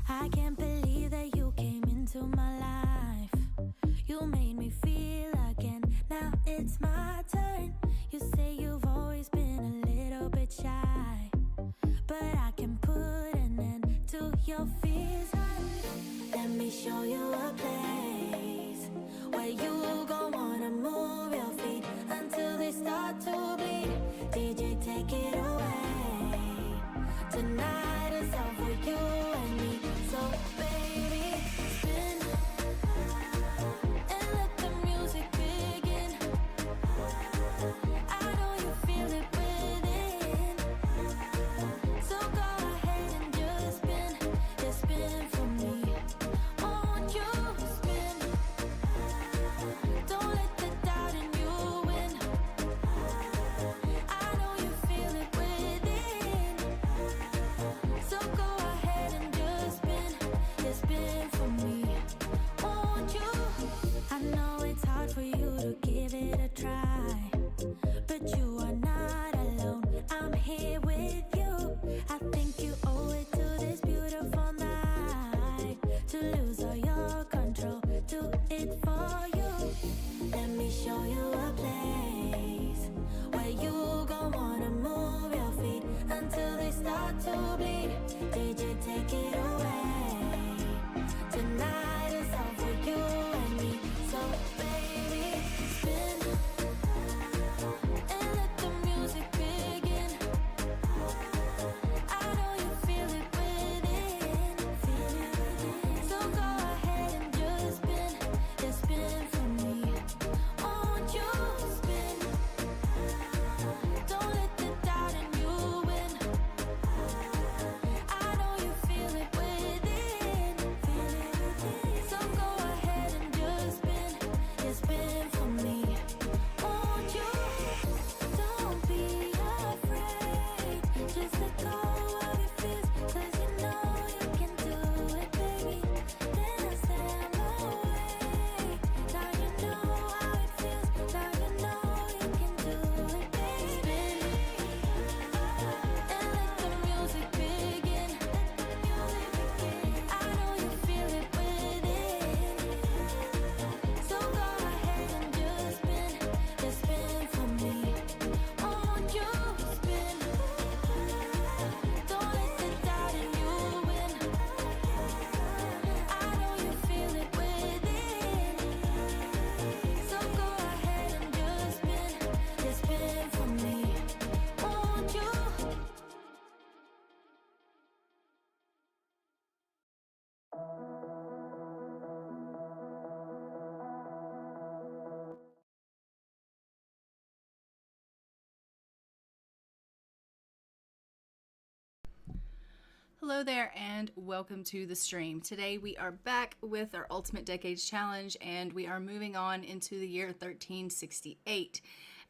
I can't believe that you came into my life. You made me feel again. Now it's my turn. You say you've always been a little bit shy, but I can put an end to your fears. Let me show you a place where you gon' wanna move your feet until they start to bleed. DJ, take it away. Tonight is all for you and me. So baby, spin and let the music begin. I know you feel it within. So go ahead and just spin for me. Won't you spin? Don't let the doubt in you win. I know you feel it within. So go ahead and just spin for me. Won't you? I know it's hard for you to give it a try, but you are not alone. I'm here with you. I think you owe it to this beautiful night to lose all your control. Do it for you. Let me show you a place where you gon' wanna move your feet until they start to bleed. DJ, take it away. Tonight is all for you and me. So baby, spin and let the music begin. I know you feel it within. So go ahead and just spin for me. Won't you spin? Don't let the doubt in you win. I know you feel it within. So go ahead and just spin for me. Won't you? Don't be afraid. Just let go of your fears, 'cause you know you can do it, baby. Dance them away. Now you know how it feels. Now you know you can do it, baby. Spin and let the music begin. I know you feel it within. So go ahead and just spin for me. Won't you spin? Don't let the doubt in you win. I know you feel it within. So go ahead and just spin for me. Won't you? Hello there and welcome to the stream. Today we are back with our Ultimate Decades Challenge and we are moving on into the year 1368.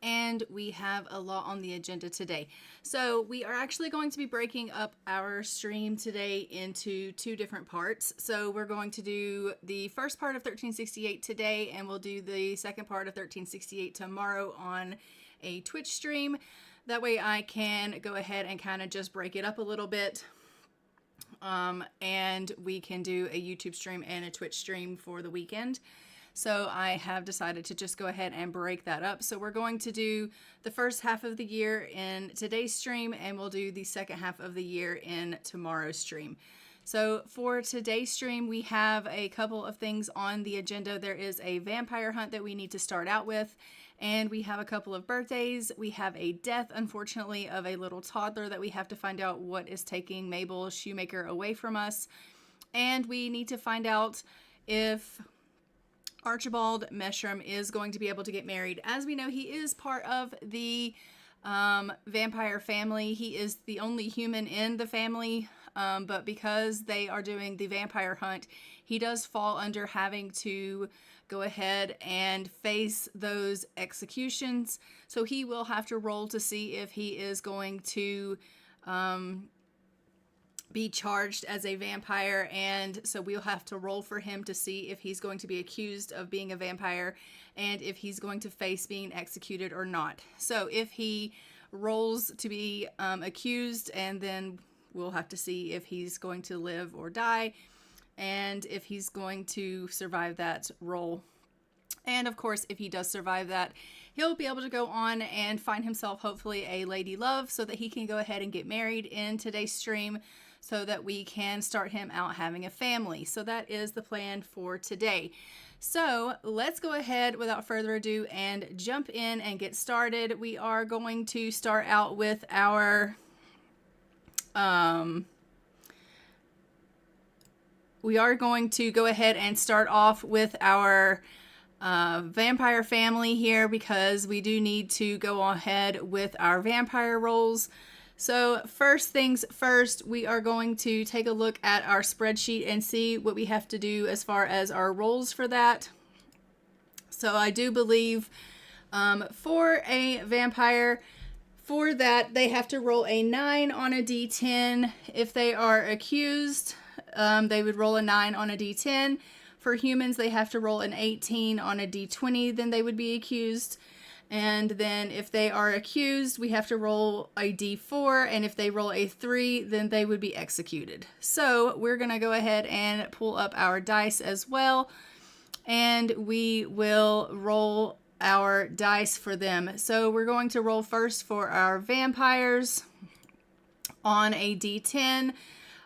And we have a lot on the agenda today. So we are actually going to be breaking up our stream today into two different parts. So we're going to do the first part of 1368 today and we'll do the second part of 1368 tomorrow on a Twitch stream. That way I can go ahead and kind of just break it up a little bit. And we can do a YouTube stream and a Twitch stream for the weekend. So I have decided to just go ahead and break that up. So we're going to do the first half of the year in today's stream and we'll do the second half of the year in tomorrow's stream. So for today's stream, we have a couple of things on the agenda. There is a vampire hunt that we need to start out with, and we have a couple of birthdays. We have a death, unfortunately, of a little toddler that we have to find out what is taking Mabel Shoemaker away from us. And we need to find out if Archibald Meshram is going to be able to get married. As we know, he is part of the vampire family. He is the only human in the family, but because they are doing the vampire hunt, he does fall under having to go ahead and face those executions. So he will have to roll to see if he is going to be charged as a vampire, and so we'll have to roll for him to see if he's going to be accused of being a vampire and if he's going to face being executed or not. So if he rolls to be accused, and then we'll have to see if he's going to live or die, and if he's going to survive that role. And of course, if he does survive that, he'll be able to go on and find himself hopefully a lady love so that he can go ahead and get married in today's stream so that we can start him out having a family. So that is the plan for today. So let's go ahead without further ado and jump in and get started. We are going to start out with our we are going to go ahead and start off with our vampire family here, because we do need to go ahead with our vampire roles. So first things first, we are going to take a look at our spreadsheet and see what we have to do as far as our roles for that. So I do believe for a vampire, for that, they have to roll a 9 on a d10. If they are accused, they would roll a 9 on a d10. For humans, they have to roll an 18 on a d20, then they would be accused. And then if they are accused, we have to roll a d4, and if they roll a 3, then they would be executed. So we're going to go ahead and pull up our dice as well, and we will roll our dice for them. So we're going to roll first for our vampires on a d10.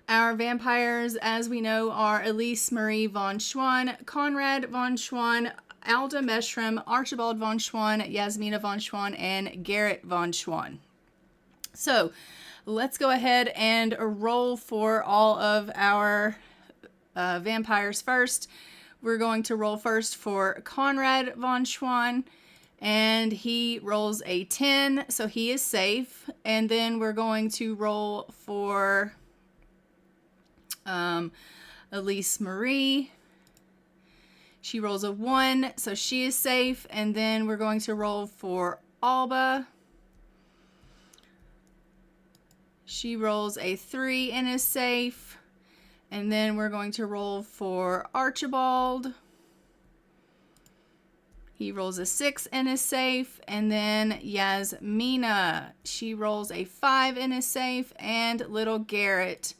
Our vampires, as we know, are Elise Marie von Schwan, Conrad von Schwan, Alda Meshram, Archibald von Schwan, Yasmina von Schwan, and Garrett von Schwan. So let's go ahead and roll for all of our vampires first. We're going to roll first for Conrad von Schwan, and he rolls a 10, so he is safe. And then we're going to roll for Elise Marie. She rolls a 1, so she is safe. And then we're going to roll for Alba. She rolls a 3 and is safe. And then we're going to roll for Archibald. He rolls a 6 and is safe. And then Yasmina, she rolls a 5 and is safe. And little Garrett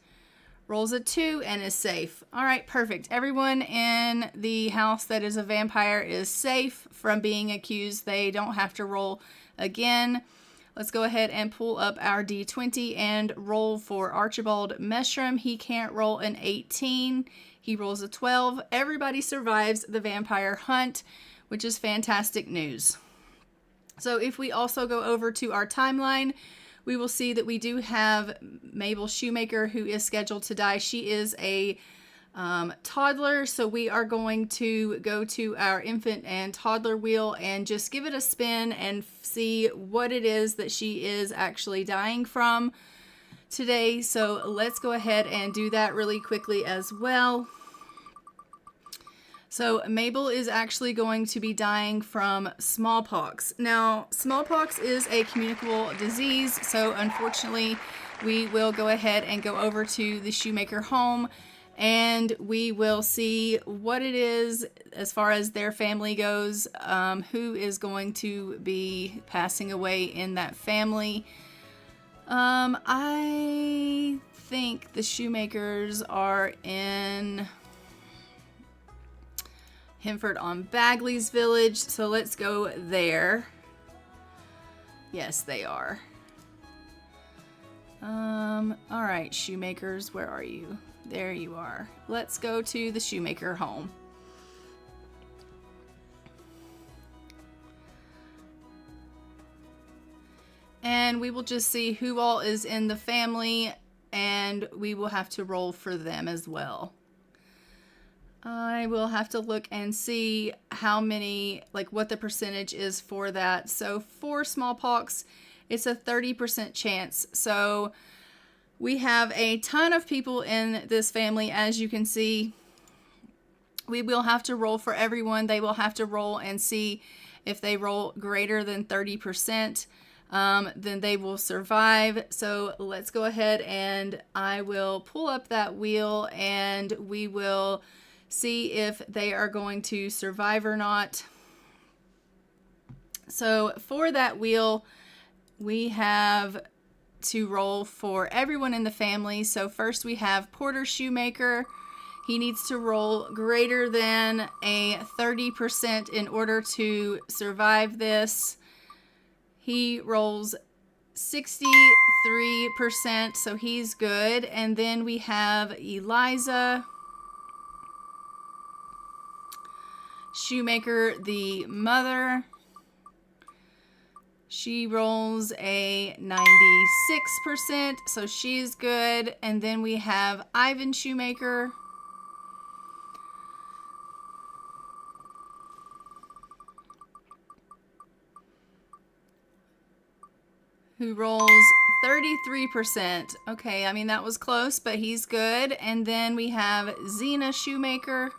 rolls a 2 and is safe. All right, perfect. Everyone in the house that is a vampire is safe from being accused. They don't have to roll again. Let's go ahead and pull up our D20 and roll for Archibald Meshram. He can't roll an 18. He rolls a 12. Everybody survives the vampire hunt, which is fantastic news. So if we also go over to our timeline, we will see that we do have Mabel Shoemaker, who is scheduled to die. She is a toddler, so we are going to go to our infant and toddler wheel and just give it a spin and see what it is that she is actually dying from today. So let's go ahead and do that really quickly as well. So Mabel is actually going to be dying from smallpox. Now, smallpox is a communicable disease, so unfortunately, we will go ahead and go over to the Shoemaker home, and we will see what it is as far as their family goes, who is going to be passing away in that family. I think the Shoemakers are in Hinford on Bagley's village, so let's go there. Yes, they are. All right, Shoemakers, where are you? There you are. Let's go to the Shoemaker home. And we will just see who all is in the family, and we will have to roll for them as well. I will have to look and see how many, like what the percentage is for that. So for smallpox, it's a 30% chance. So we have a ton of people in this family, as you can see. We will have to roll for everyone. They will have to roll and see if they roll greater than 30%, then they will survive. So let's go ahead and I will pull up that wheel and we will see if they are going to survive or not. So for that wheel, we have to roll for everyone in the family. So first we have Porter Shoemaker. He needs to roll greater than a 30% in order to survive this. He rolls 63%, so he's good. And then we have Eliza Shoemaker, the mother. She rolls a 96%, so she's good. And then we have Ivan Shoemaker, who rolls 33%. Okay, I mean, that was close, but he's good. And then we have Zena Shoemaker,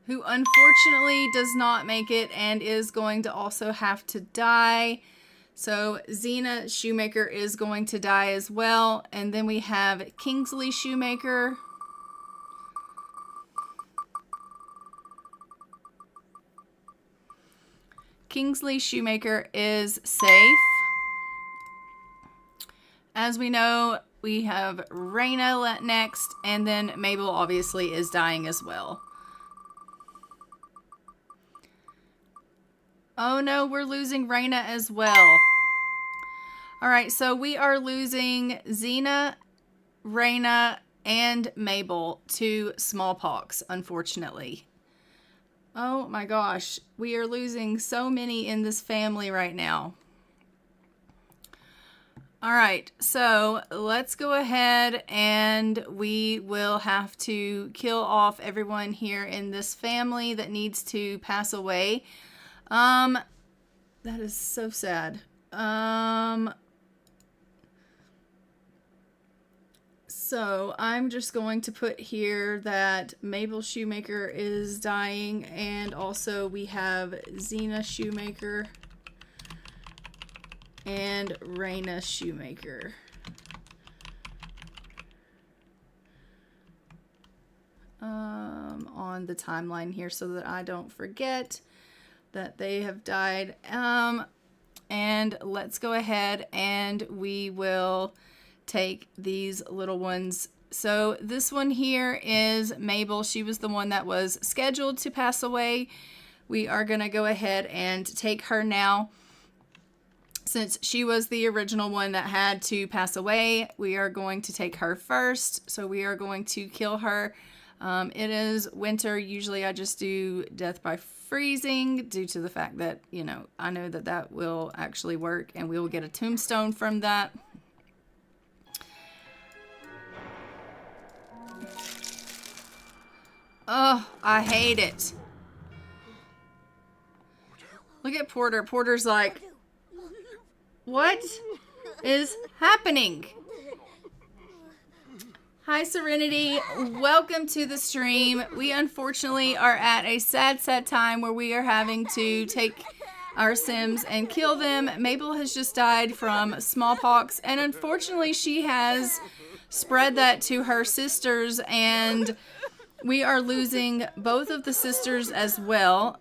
who unfortunately does not make it and is going to also have to die. So Zena Shoemaker is going to die as well. And then we have Kingsley Shoemaker, Kingsley Shoemaker is safe. As we know, we have Raina next, and then Mabel obviously is dying as well. Oh no, we're losing Raina as well. All right, so we are losing Zena, Raina, and Mabel to smallpox, unfortunately. Oh my gosh, we are losing so many in this family right now. All right, so let's go ahead and we will have to kill off everyone here in this family that needs to pass away. That is so sad. So I'm just going to put here that Mabel Shoemaker is dying, and also we have Zena Shoemaker and Raina Shoemaker. On the timeline here so that I don't forget that they have died. And let's go ahead and we will take these little ones. So this one here is Mabel. She was the one that was scheduled to pass away. We are going to go ahead and take her now. Since she was the original one that had to pass away, we are going to take her first. So we are going to kill her. It is winter. Usually I just do death by freezing due to the fact that, you know, I know that that will actually work and we will get a tombstone from that. Oh, I hate it. Look at Porter. Porter's like, what is happening? Hi, Serenity. Welcome to the stream. We unfortunately are at a sad time where we are having to take our Sims and kill them. Mabel has just died from smallpox, and unfortunately she has spread that to her sisters, and we are losing both of the sisters as well,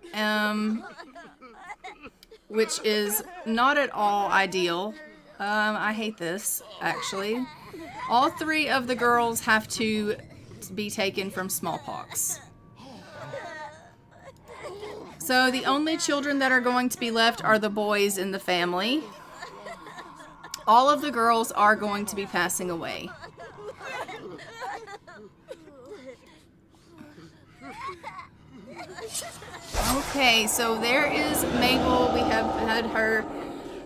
which is not at all ideal. I hate this, actually. All three of the girls have to be taken from smallpox. So the only children that are going to be left are the boys in the family. All of the girls are going to be passing away. Okay, so there is Mabel. We have had her.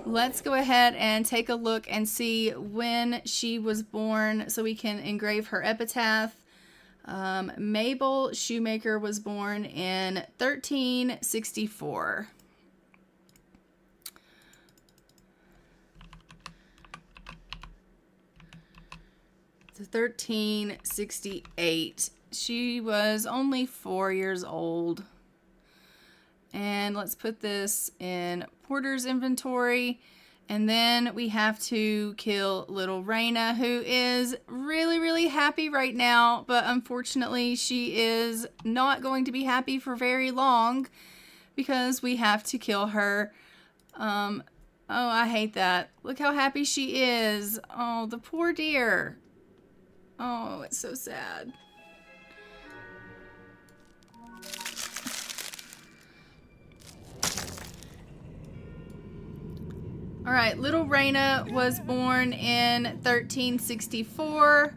Let's go ahead and take a look and see when she was born so we can engrave her epitaph. Mabel Shoemaker was born in 1364. So 1368. She was only 4 years old. And let's put this in Porter's inventory. And then we have to kill little Raina, who is really, really happy right now. But unfortunately, she is not going to be happy for very long because we have to kill her. Oh, I hate that. Look how happy she is. Oh, the poor dear. Oh, it's so sad. All right, little Raina was born in 1364.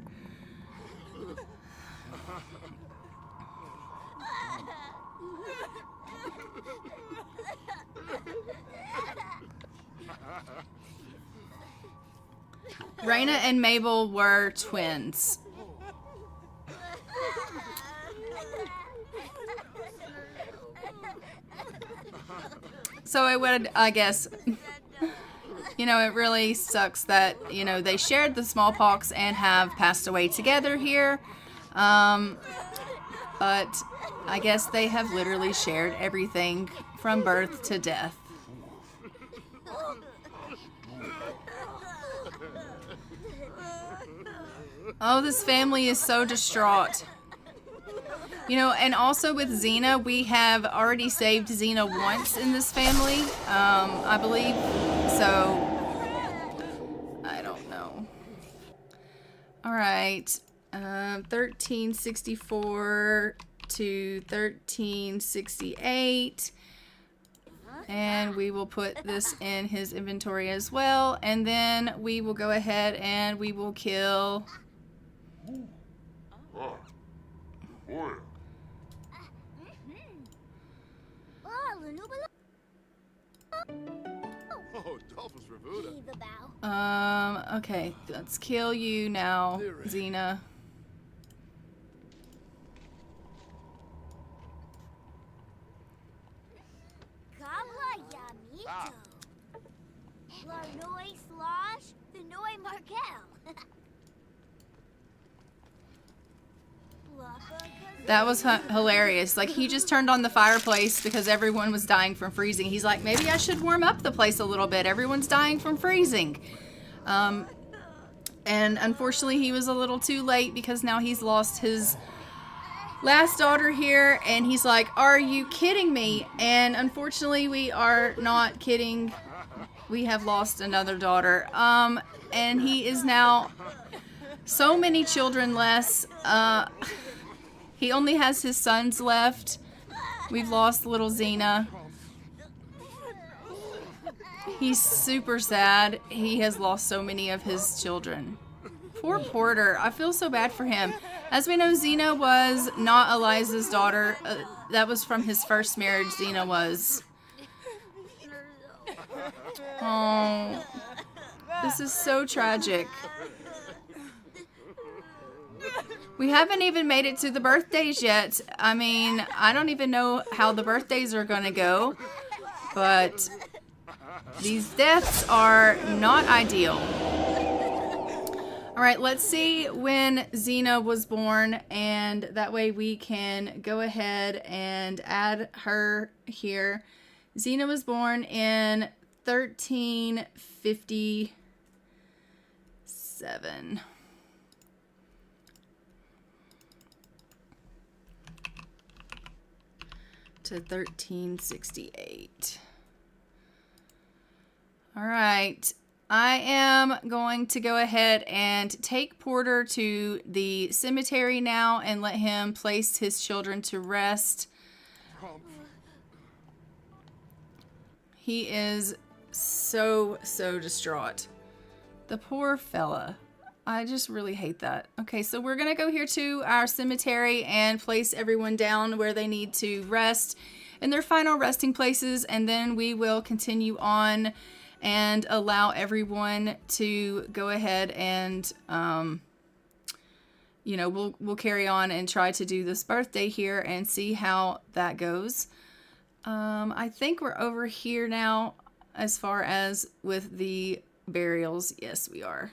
Raina and Mabel were twins. So it would, I guess, you know, it really sucks that, you know, they shared the smallpox and have passed away together here. But I guess they have literally shared everything from birth to death. Oh, this family is so distraught. You know, and also with Xena, we have already saved Xena once in this family, I believe. So, I don't know. All right, 1364 to 1368. And we will put this in his inventory as well. And then we will go ahead and we will kill... Okay, let's kill you now, Xena. That was hilarious. Like, he just turned on the fireplace because everyone was dying from freezing. He's like, maybe I should warm up the place a little bit. Everyone's dying from freezing. And unfortunately, he was a little too late because now he's lost his last daughter here. And he's like, are you kidding me? And unfortunately, we are not kidding. We have lost another daughter. And he is now so many children less. He only has his sons left. We've lost little Xena. He's super sad. He has lost so many of his children. Poor Porter. I feel so bad for him. As we know, Xena was not Eliza's daughter. That was from his first marriage, Xena was. Oh, this is so tragic. We haven't even made it to the birthdays yet. I mean, I don't even know how the birthdays are going to go. But these deaths are not ideal. All right, let's see when Xena was born. And that way we can go ahead and add her here. Xena was born in 1357. To 1368. All right. I am going to go ahead and take Porter to the cemetery now and let him place his children to rest. He is so distraught. The poor fella. I just really hate that. Okay, so we're going to go here to our cemetery and place everyone down where they need to rest in their final resting places. And then we will continue on and allow everyone to go ahead and, you know, we'll carry on and try to do this birthday here and see how that goes. I think we're over here now as far as with the burials. Yes, we are.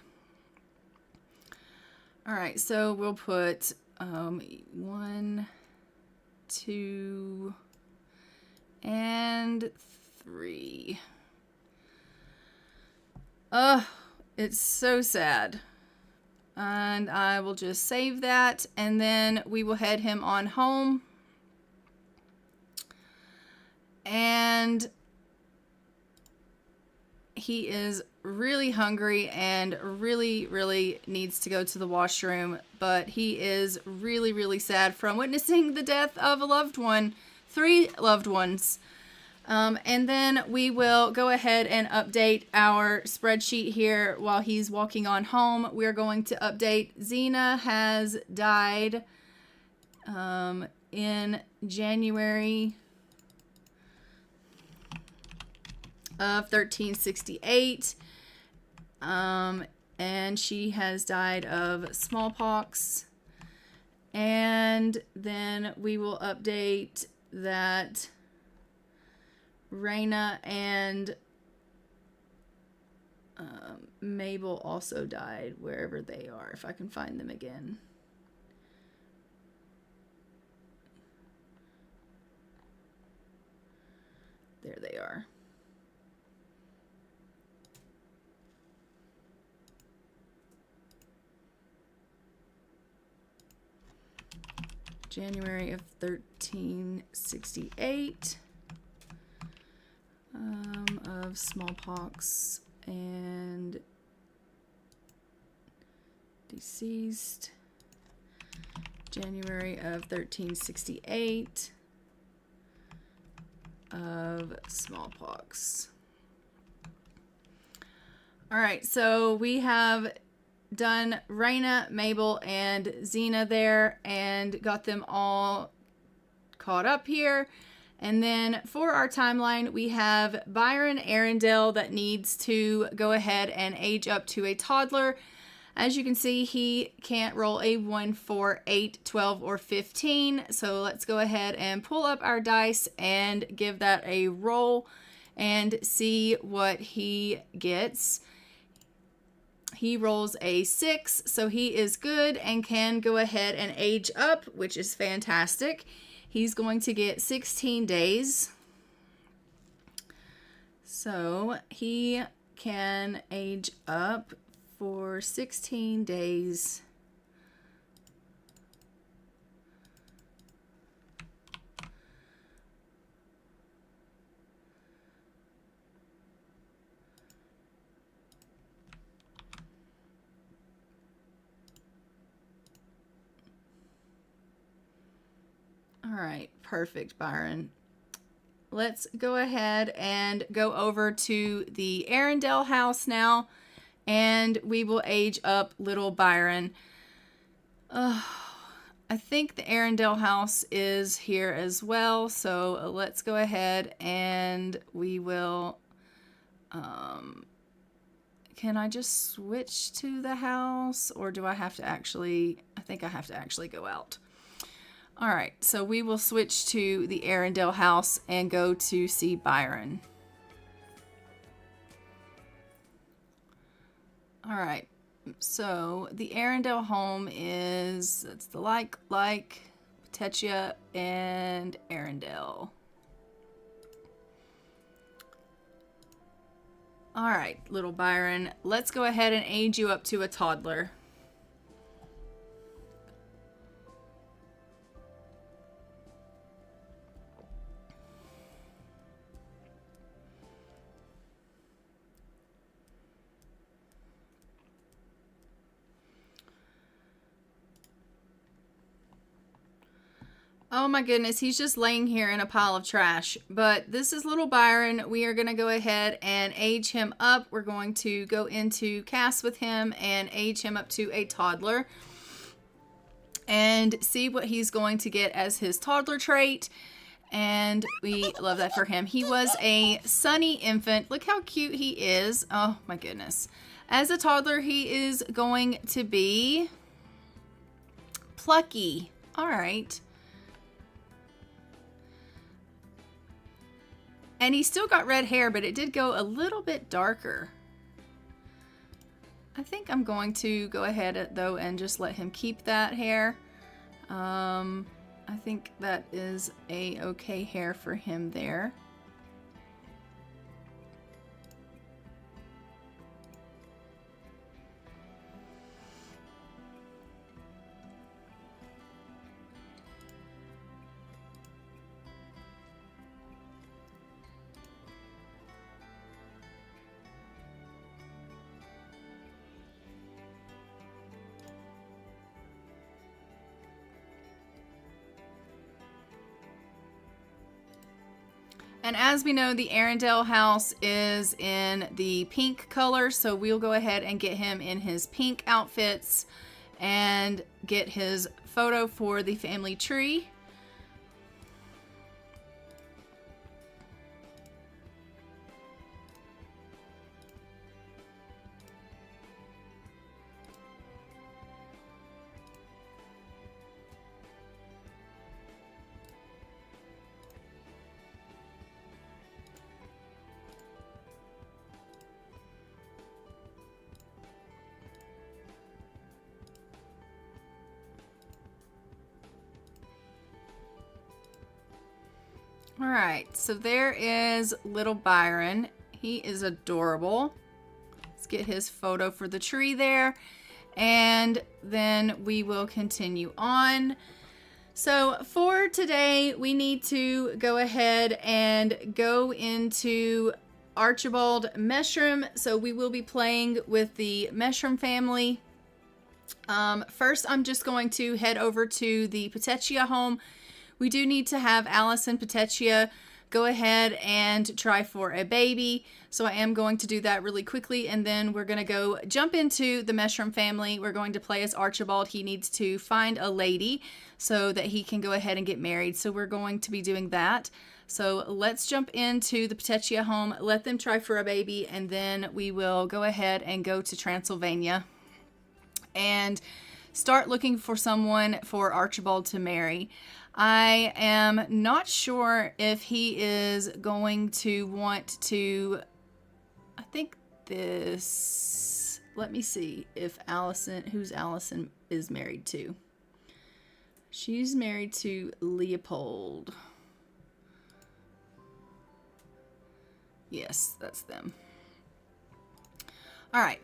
All right, so we'll put 1, 2, and 3. Ugh, it's so sad. And I will just save that, and then we will head him on home. And he is really hungry and really needs to go to the washroom, but he is really sad from witnessing the death of a loved one, 3 loved ones. And then we will go ahead and update our spreadsheet here while he's walking on home. We're going to update Xena has died in January of 1368. And she has died of smallpox. And then we will update that Raina and Mabel also died, wherever they are, if I can find them again. There they are. January of 1368. Of smallpox and deceased. January of 1368 of smallpox. All right, so we have done Raina, Mabel, and Xena there and got them all caught up here. And then for our timeline, we have Byron Arundel that needs to go ahead and age up to a toddler. As you can see, he can't roll a 1, 4, 8, 12, or 15. So let's go ahead and pull up our dice and give that a roll and see what he gets. He rolls a 6, so he is good and can go ahead and age up, which is fantastic. He's going to get 16 days. So he can age up for 16 days. All right, perfect, Byron. Let's go ahead and go over to the Arundel house now, and we will age up little Byron. I think the Arundel house is here as well, so let's go ahead and we will... can I just switch to the house, or do I have to actually... I think I have to actually go out. All right, so we will switch to the Arundel house and go to see Byron. All right, so the Arundel home is, that's the like, Petechia, and Arundel. All right, little Byron, let's go ahead and age you up to a toddler. Oh my goodness, he's just laying here in a pile of trash. But this is little Byron. We are going to go ahead and age him up. We're going to go into cast with him and age him up to a toddler. And see what he's going to get as his toddler trait. And we love that for him. He was a sunny infant. Look how cute he is. Oh my goodness. As a toddler, he is going to be plucky. All right. And he's still got red hair, but it did go a little bit darker. I think I'm going to go ahead, though, and just let him keep that hair. I think that is a okay hair for him there. And as we know, the Arendelle house is in the pink color, so we'll go ahead and get him in his pink outfits and get his photo for the family tree. All right, so there is little Byron. He is adorable. Let's get his photo for the tree there, and then we will continue on. So for today, we need to go ahead and go into Archibald Meshram. So we will be playing with the Meshram family. First, I'm just going to head over to the Petechia home. We do need to have Alice and Petechia go ahead and try for a baby. So I am going to do that really quickly, and then we're going to go jump into the Meshram family. We're going to play as Archibald. He needs to find a lady so that he can go ahead and get married. So we're going to be doing that. So let's jump into the Petechia home, let them try for a baby, and then we will go ahead and go to Transylvania and start looking for someone for Archibald to marry. I am not sure if he is going to want to, I think this, let me see if Allison, who's Allison is married to. She's married to Leopold. Yes, that's them. All right.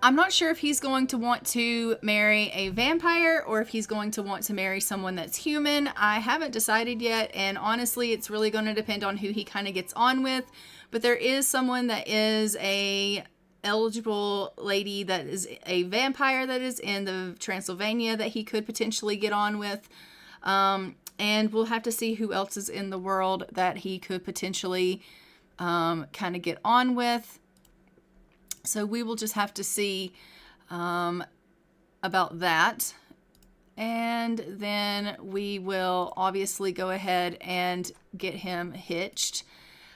I'm not sure if he's going to want to marry a vampire or if he's going to want to marry someone that's human. I haven't decided yet, and honestly, it's really going to depend on who he kind of gets on with. But there is someone that is a eligible lady that is a vampire that is in the Transylvania that he could potentially get on with. And we'll have to see who else is in the world that he could potentially kind of get on with. So we will just have to see about that. And then we will obviously go ahead and get him hitched.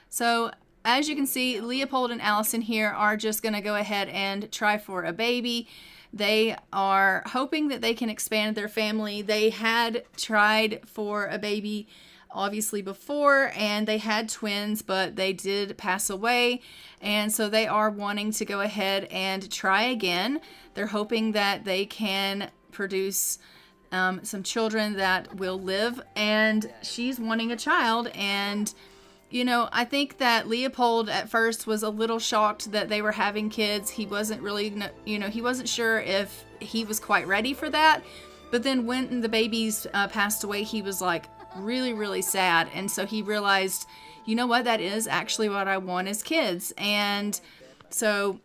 So as you can see, Leopold and Allison here are just going to go ahead and try for a baby. They are hoping that they can expand their family. They had tried for a baby obviously before, and they had twins, but they did pass away, and so they are wanting to go ahead and try again. They're hoping that they can produce some children that will live, and she's wanting a child. And you know, I think that Leopold at first was a little shocked that they were having kids. He wasn't really, you know, he wasn't sure if he was quite ready for that. But then when the babies passed away, he was like really sad. And so he realized, you know what, that is actually what I want is kids. And so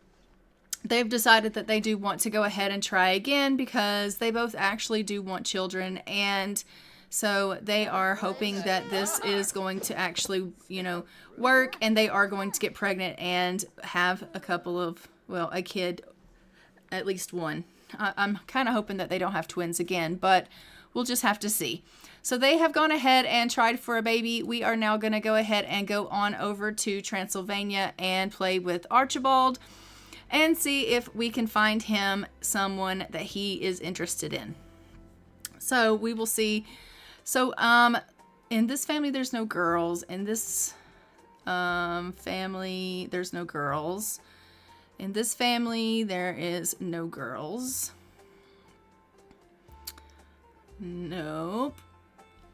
they've decided that they do want to go ahead and try again because they both actually do want children. And so they are hoping that this is going to actually, you know, work, and they are going to get pregnant and have a couple of, well, a kid, at least one. I'm kind of hoping that they don't have twins again, but we'll just have to see. So they have gone ahead and tried for a baby. We are now going to go ahead and go on over to Transylvania and play with Archibald and see if we can find him someone that he is interested in. So we will see. So in this family, there's no girls. In this family, there's no girls. In this family, there is no girls. Nope.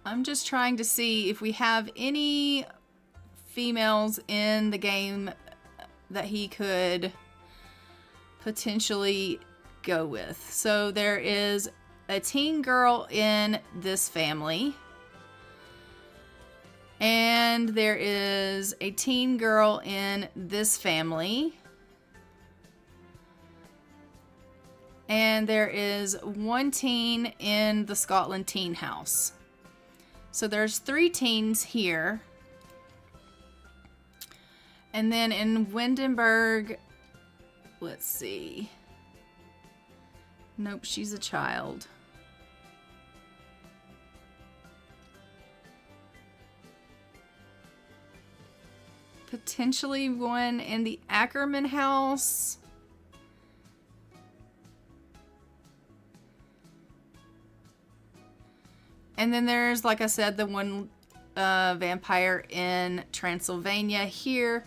I'm just trying to see if we have any females in the game that he could potentially go with. So there is a teen girl in this family. And there is a teen girl in this family. And there is one teen in the Scotland teen house. So there's 3 teens here. And then in Windenburg, let's see. Nope, she's a child. Potentially one in the Ackerman house. And then there's, like I said, the one vampire in Transylvania here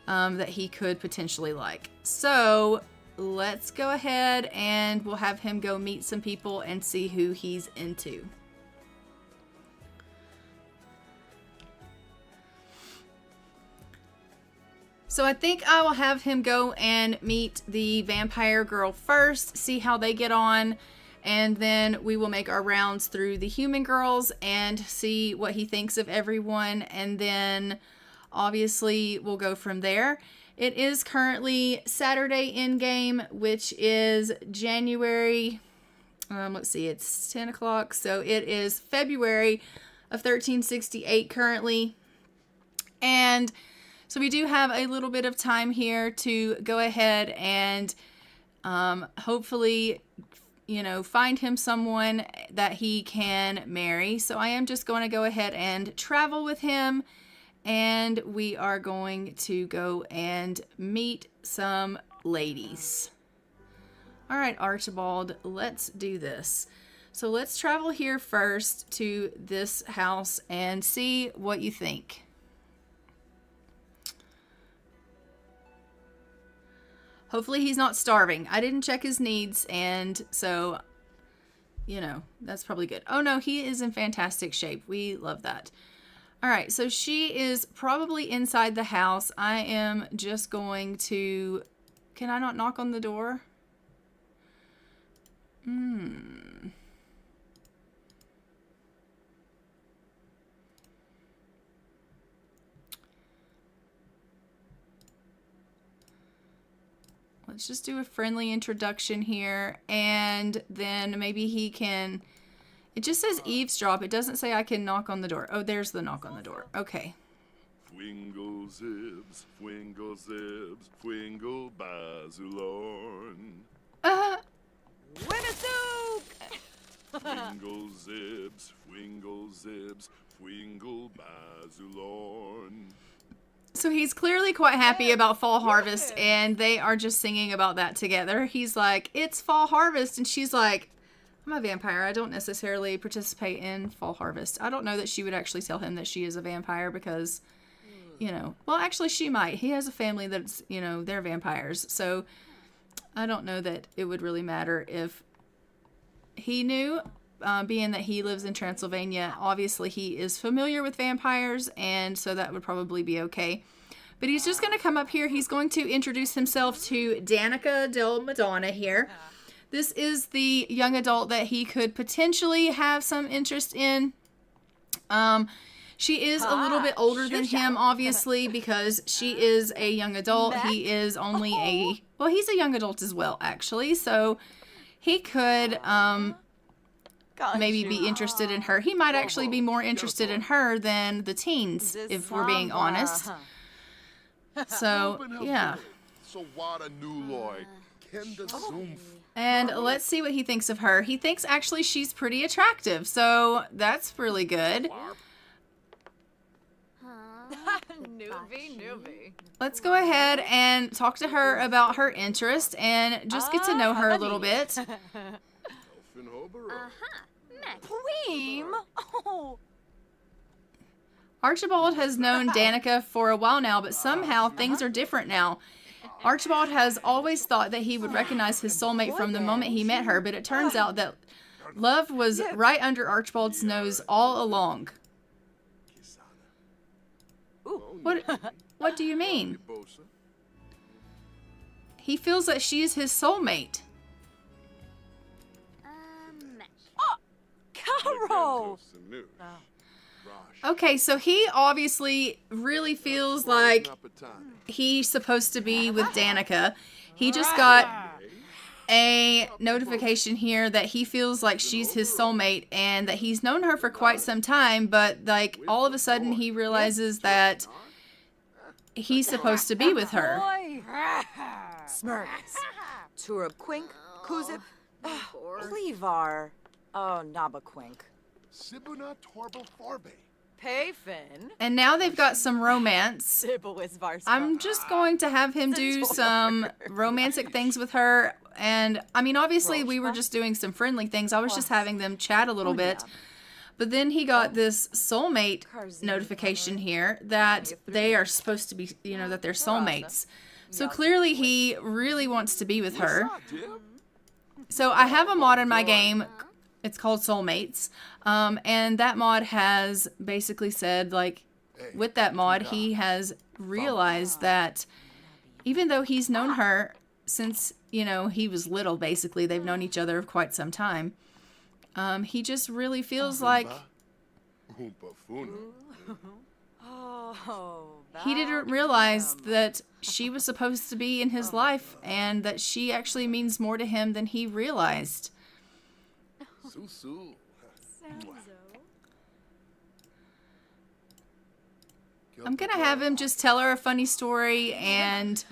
that he could potentially like. So let's go ahead and we'll have him go meet some people and see who he's into. So I think I will have him go and meet the vampire girl first, see how they get on, and then we will make our rounds through the human girls and see what he thinks of everyone, and then obviously we'll go from there. It is currently Saturday in game, which is January, let's see, it's 10 o'clock, so it is February of 1368 currently, and so we do have a little bit of time here to go ahead and hopefully, you know, find him someone that he can marry. So I am just going to go ahead and travel with him, and we are going to go and meet some ladies. All right, Archibald, let's do this. So let's travel here first to this house and see what you think. Hopefully he's not starving. I didn't check his needs, and so, you know, that's probably good. Oh no, he is in fantastic shape. We love that. All right, so she is probably inside the house. I am just going to... Can I not knock on the door? Let's just do a friendly introduction here, and then maybe he can... It just says eavesdrop. It doesn't say I can knock on the door. Oh, there's the knock on the door. Okay. Fwingle zibs, fwingle zibs, fwingle bazulorn. Winnesoo! Fwingle zibs, fwingle zibs, fwingle bazulorn. So he's clearly quite happy about fall harvest, and they are just singing about that together. He's like, it's fall harvest, and she's like, I'm a vampire. I don't necessarily participate in fall harvest. I don't know that she would actually tell him that she is a vampire because, you know, well, actually she might. He has a family that's, you know, they're vampires. So I don't know that it would really matter if he knew, being that he lives in Transylvania. Obviously he is familiar with vampires, and so that would probably be okay. But he's just going to come up here. He's going to introduce himself to Danica del Madonna here. This is the young adult that he could potentially have some interest in. She is a little bit older than him, obviously, because she is a young adult. He is only a... Well, he's a young adult as well, actually. So he could maybe be interested in her. He might actually be more interested in her than the teens, if we're being honest. So, yeah. So what a new Lloyd. Kenda Zoom. And let's see what he thinks of her. He thinks actually she's pretty attractive, so that's really good. Newbie. Let's go ahead and talk to her about her interest and just get to know her a little bit. Queem? Oh. Archibald has known Danica for a while now, but somehow things are different now. Archibald has always thought that he would recognize his soulmate from the moment he met her, but it turns out that love was right under Archibald's nose all along. What do you mean? He feels that she is his soulmate. Caro! Okay, so he obviously really feels like he's supposed to be with Danica. He just got a notification here that he feels like she's his soulmate and that he's known her for quite some time, but like all of a sudden he realizes that he's supposed to be with her. Boy. Smurfs. Turub Quink, Kuzip, Cleavar. Oh, Nabaquink. Sibuna Torba Farbe. Payfin. And now they've got some romance. Sibawis Vars. I'm just going to have him do some romantic things with her. And I mean, obviously, we were just doing some friendly things. I was just having them chat a little bit. But then he got this soulmate notification here that they are supposed to be, that they're soulmates. So clearly he really wants to be with her. So I have a mod in my game. It's called Soulmates. And that mod has basically said, like, with that mod, he has realized that even though he's known her since, he was little, basically, they've known each other quite some time. He just really feels like he didn't realize that she was supposed to be in his life and that she actually means more to him than he realized. I'm going to have him just tell her a funny story and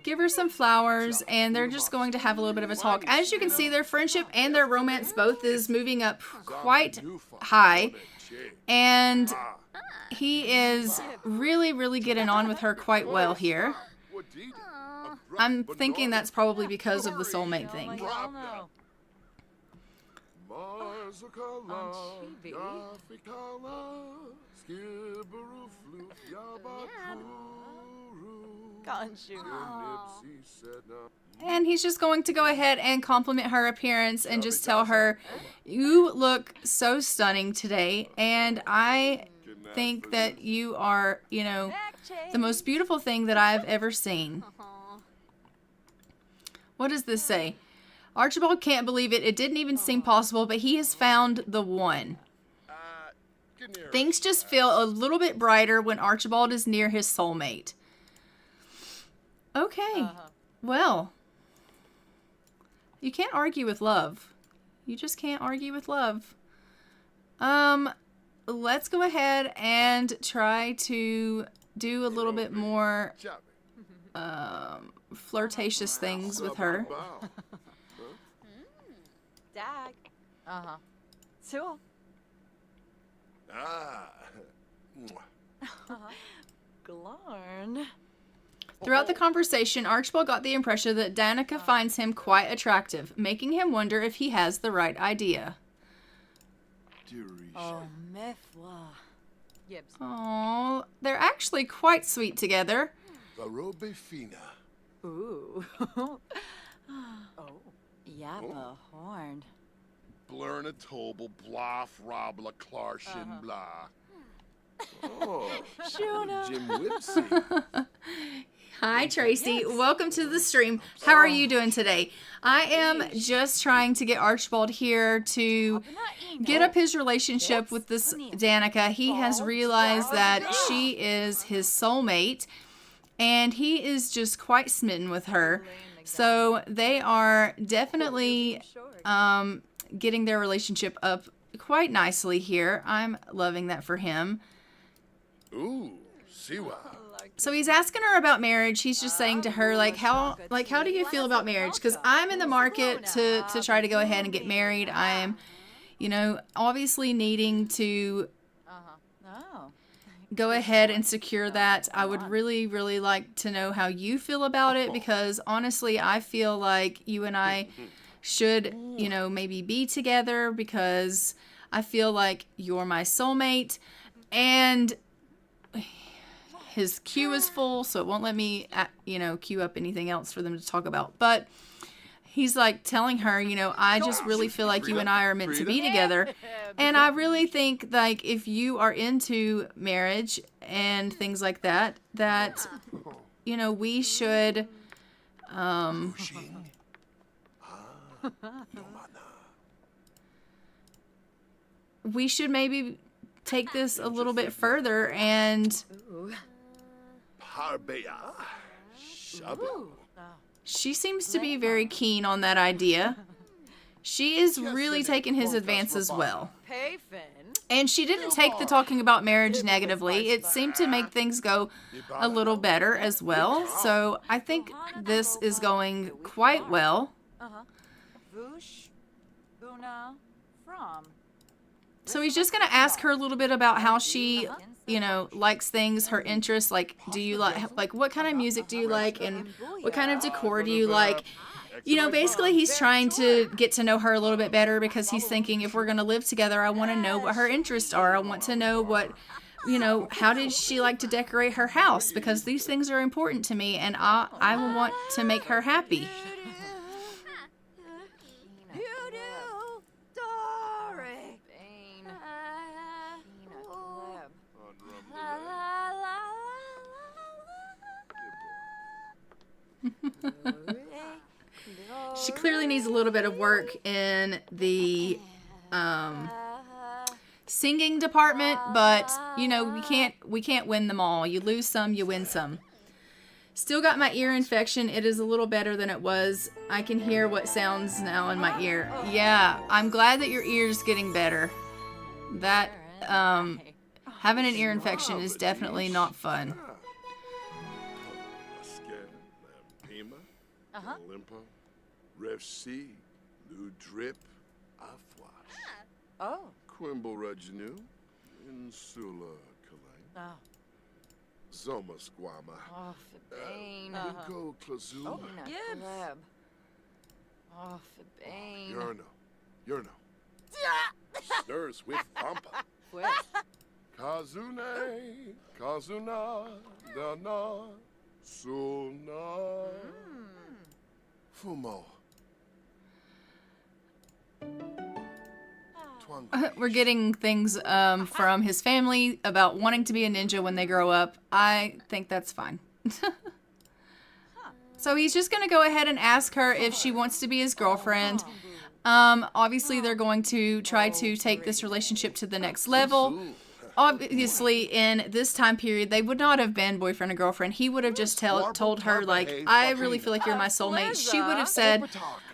give her some flowers, and they're just going to have a little bit of a talk. As you can see, their friendship and their romance both is moving up quite high, and he is really, really getting on with her quite well here. I'm thinking that's probably because of the soulmate thing. And he's just going to go ahead and compliment her appearance and just tell her, you look so stunning today, and I think that you are, the most beautiful thing that I've ever seen. What does this say? Archibald can't believe it. It didn't even seem possible, but he has found the one. Things just feel a little bit brighter when Archibald is near his soulmate. Okay. Well, you can't argue with love. You just can't argue with love. Let's go ahead and try to do a little bit more flirtatious things with her. Dag. Sure. Glarn. Throughout the conversation, Archibald got the impression that Danica finds him quite attractive, making him wonder if he has the right idea. Oh, Mefwa. Gibbs. Oh, they're actually quite sweet together. Ooh. Oh. Yappa Horn. Blurna Tobel, Blah, Frabla, Klarshin, Blah. Oh, Jim Whipsy. Hi, Tracy. Welcome to the stream. How are you doing today? I am just trying to get Archibald here to get up his relationship with this Danica. He has realized that she is his soulmate, and he is just quite smitten with her. So they are definitely getting their relationship up quite nicely here. I'm loving that for him. Ooh, Siwa. So he's asking her about marriage. He's just saying to her, how do you feel about marriage? Because I'm in the market to try to go ahead and get married. I'm, obviously needing to go ahead and secure that. I would really, really like to know how you feel about it, because honestly, I feel like you and I should, maybe be together, because I feel like you're my soulmate, and his queue is full, so it won't let me, queue up anything else for them to talk about. But he's like telling her, I just really feel like you and I are meant to be together. And I really think, like, if you are into marriage and things like that, we should, we should maybe take this a little bit further, and she seems to be very keen on that idea. She is really taking his advice as well. And she didn't take the talking about marriage negatively. It seemed to make things go a little better as well. So I think this is going quite well. Vush, Buna, from. So he's just going to ask her a little bit about how she, you know, likes things, her interests. Like, do you like what kind of music do you like, and what kind of decor do you like? You know, basically he's trying to get to know her a little bit better, because he's thinking, if we're going to live together, I want to know what her interests are. I want to know what, you know, how did she like to decorate her house, because these things are important to me, and I want to make her happy. She clearly needs a little bit of work in the singing department, but you know, we can't win them all. You lose some, you win some. Still got my ear infection. It is a little better than it was. I can hear what sounds now in my ear. Yeah, I'm glad that your ear's getting better. That having an ear infection is definitely not fun. Limpo, Rev C, Lou Drip, Afwash. Oh. Quimble Rajanu, Insula Kalane. Oh. Zoma Squama. Oh, Fabane. Winko Klazu. Oh, Gibbs. Oh, Fabane. Yurno. Stirs with Pampa. Kazune, Kazuna, Dana, Suna. Fumo. We're getting things from his family about wanting to be a ninja when they grow up. I think that's fine. So he's just going to go ahead and ask her if she wants to be his girlfriend. Obviously, they're going to try to take this relationship to the next level. Obviously, in this time period, they would not have been boyfriend and girlfriend. He would have just told her, like, I really feel like you're my soulmate. She would have said,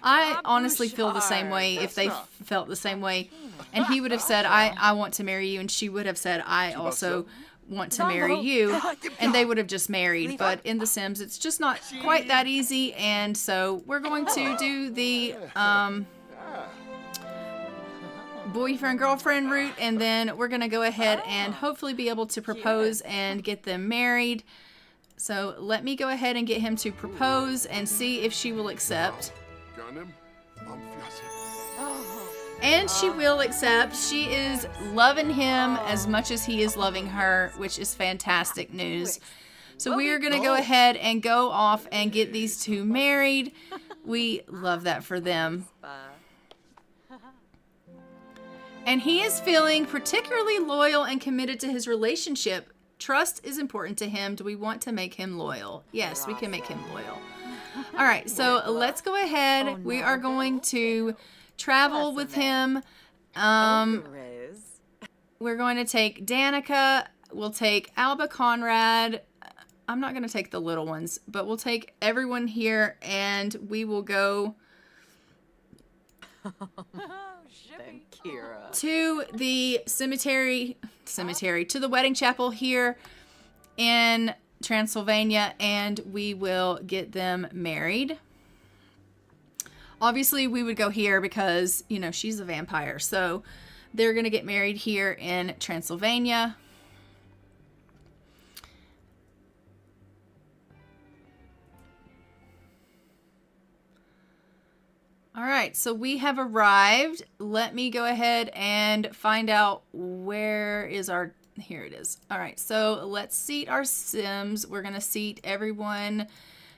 I honestly feel the same way, if they felt the same way. And he would have said, I want to marry you. And she would have said, I also want to marry you. And they would have just married. But in The Sims, it's just not quite that easy. And so we're going to do the boyfriend girlfriend route, and then we're gonna go ahead and hopefully be able to propose and get them married. So let me go ahead and get him to propose and see if she will accept. And she will accept. She is loving him as much as he is loving her, which is fantastic news. So we are gonna go ahead and go off and get these two married. We love that for them. And he is feeling particularly loyal and committed to his relationship. Trust is important to him. Do we want to make him loyal? Yes, we can make him loyal. All right, so let's go ahead. We are going to travel with him. We're going to take Danica. We'll take Alba Conrad. I'm not going to take the little ones, but we'll take everyone here, and we will go to the cemetery, to the wedding chapel here in Transylvania, and we will get them married. Obviously, we would go here because, you know, she's a vampire, so they're going to get married here in Transylvania. All right, so we have arrived. Let me go ahead and find out where is our, here it is. All right, so let's seat our Sims. We're gonna seat everyone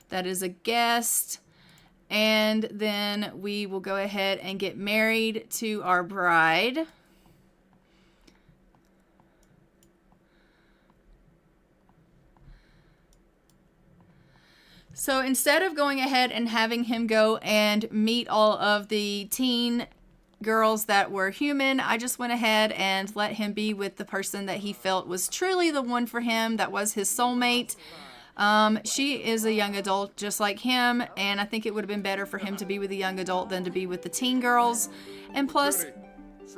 that is a guest, and then we will go ahead and get married to our bride. So instead of going ahead and having him go and meet all of the teen girls that were human, I just went ahead and let him be with the person that he felt was truly the one for him, that was his soulmate. She is a young adult just like him, and I think it would have been better for him to be with a young adult than to be with the teen girls. And plus,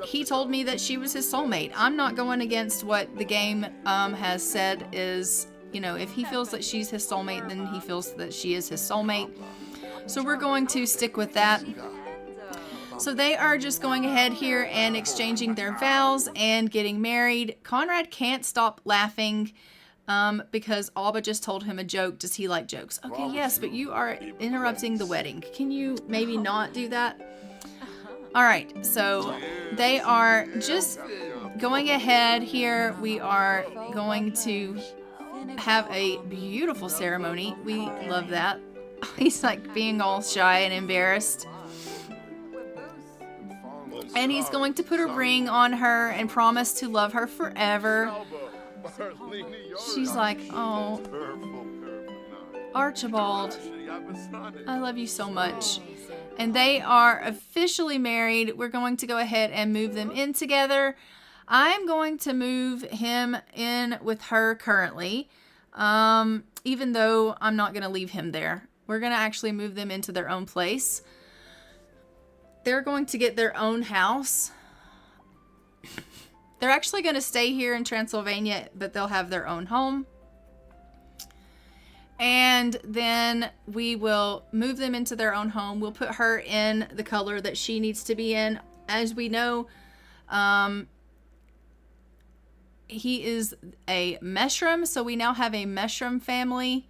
he told me that she was his soulmate. I'm not going against what the game has said is, you know, if he feels that she's his soulmate, then he feels that she is his soulmate. So we're going to stick with that. So they are just going ahead here and exchanging their vows and getting married. Conrad can't stop laughing because Alba just told him a joke. Does he like jokes? Okay, yes, but you are interrupting the wedding. Can you maybe not do that? All right, so they are just going ahead here. We are going to have a beautiful ceremony. We love that. He's like being all shy and embarrassed. And he's going to put a ring on her and promise to love her forever. She's like, oh, Archibald, I love you so much. And they are officially married. We're going to go ahead and move them in together. I'm going to move him in with her currently, even though I'm not going to leave him there. We're going to actually move them into their own place. They're going to get their own house. They're actually going to stay here in Transylvania, but they'll have their own home. And then we will move them into their own home. We'll put her in the color that she needs to be in. As we know, he is a Meshram, so we now have a Meshram family.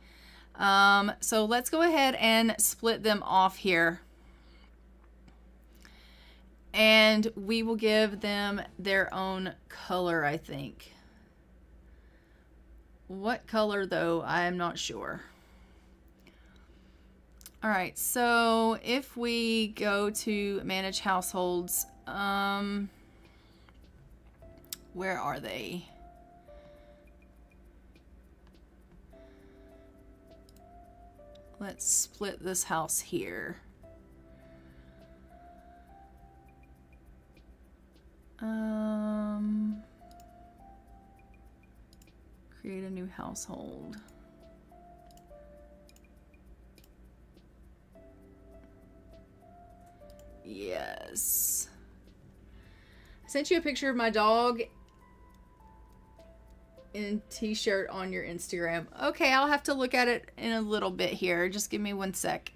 So let's go ahead and split them off here. And we will give them their own color, I think. What color, though, I am not sure. All right, so if we go to manage households, where are they? Let's split this house here. Create a new household. Yes. I sent you a picture of my dog in t-shirt on your Instagram. Okay, I'll have to look at it in a little bit here. Just give me 1 sec.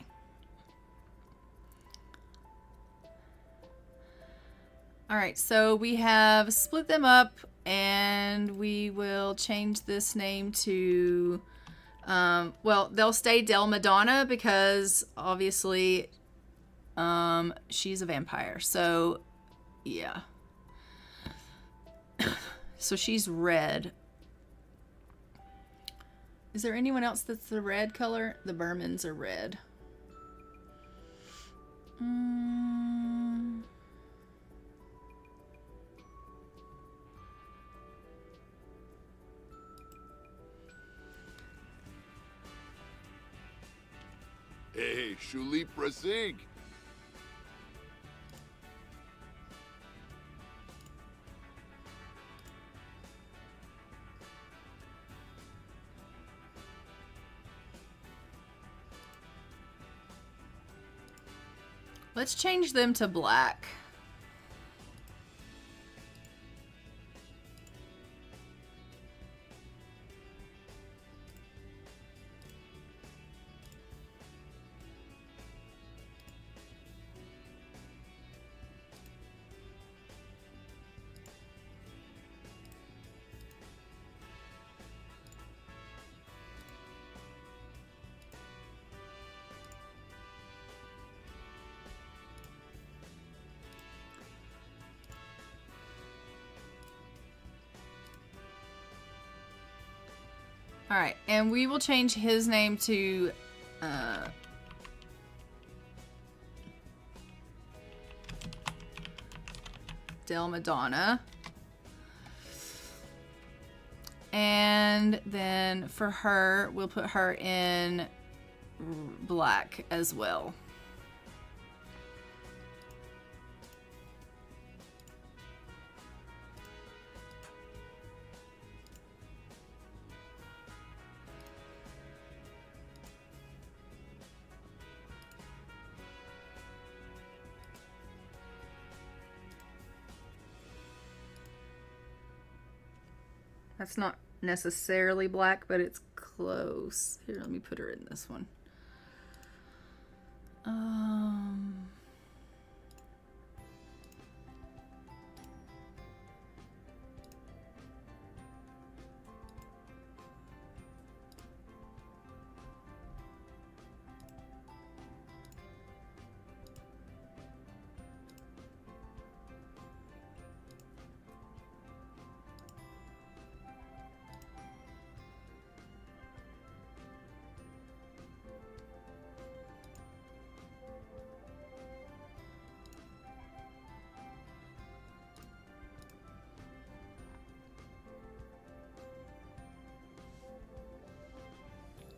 All right, so we have split them up, and we will change this name to, well, they'll stay Del Madonna because obviously she's a vampire. So, yeah. So she's red. Is there anyone else that's the red color? The Bermans are red. Hey, Shuli Prasig. Let's change them to black. All right, and we will change his name to Del Madonna. And then for her, we'll put her in black as well. That's not necessarily black, but it's close. Here, let me put her in this one.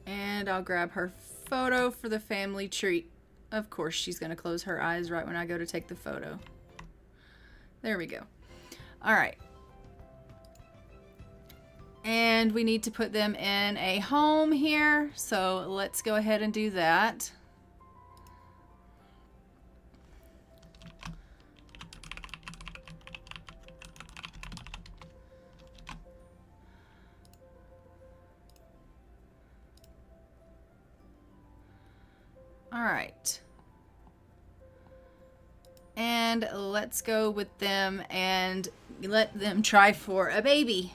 And I'll grab her photo for the family treat. Of course, she's going to close her eyes right when I go to take the photo. There we go. All right. And we need to put them in a home here. So let's go ahead and do that. All right. And let's go with them and let them try for a baby.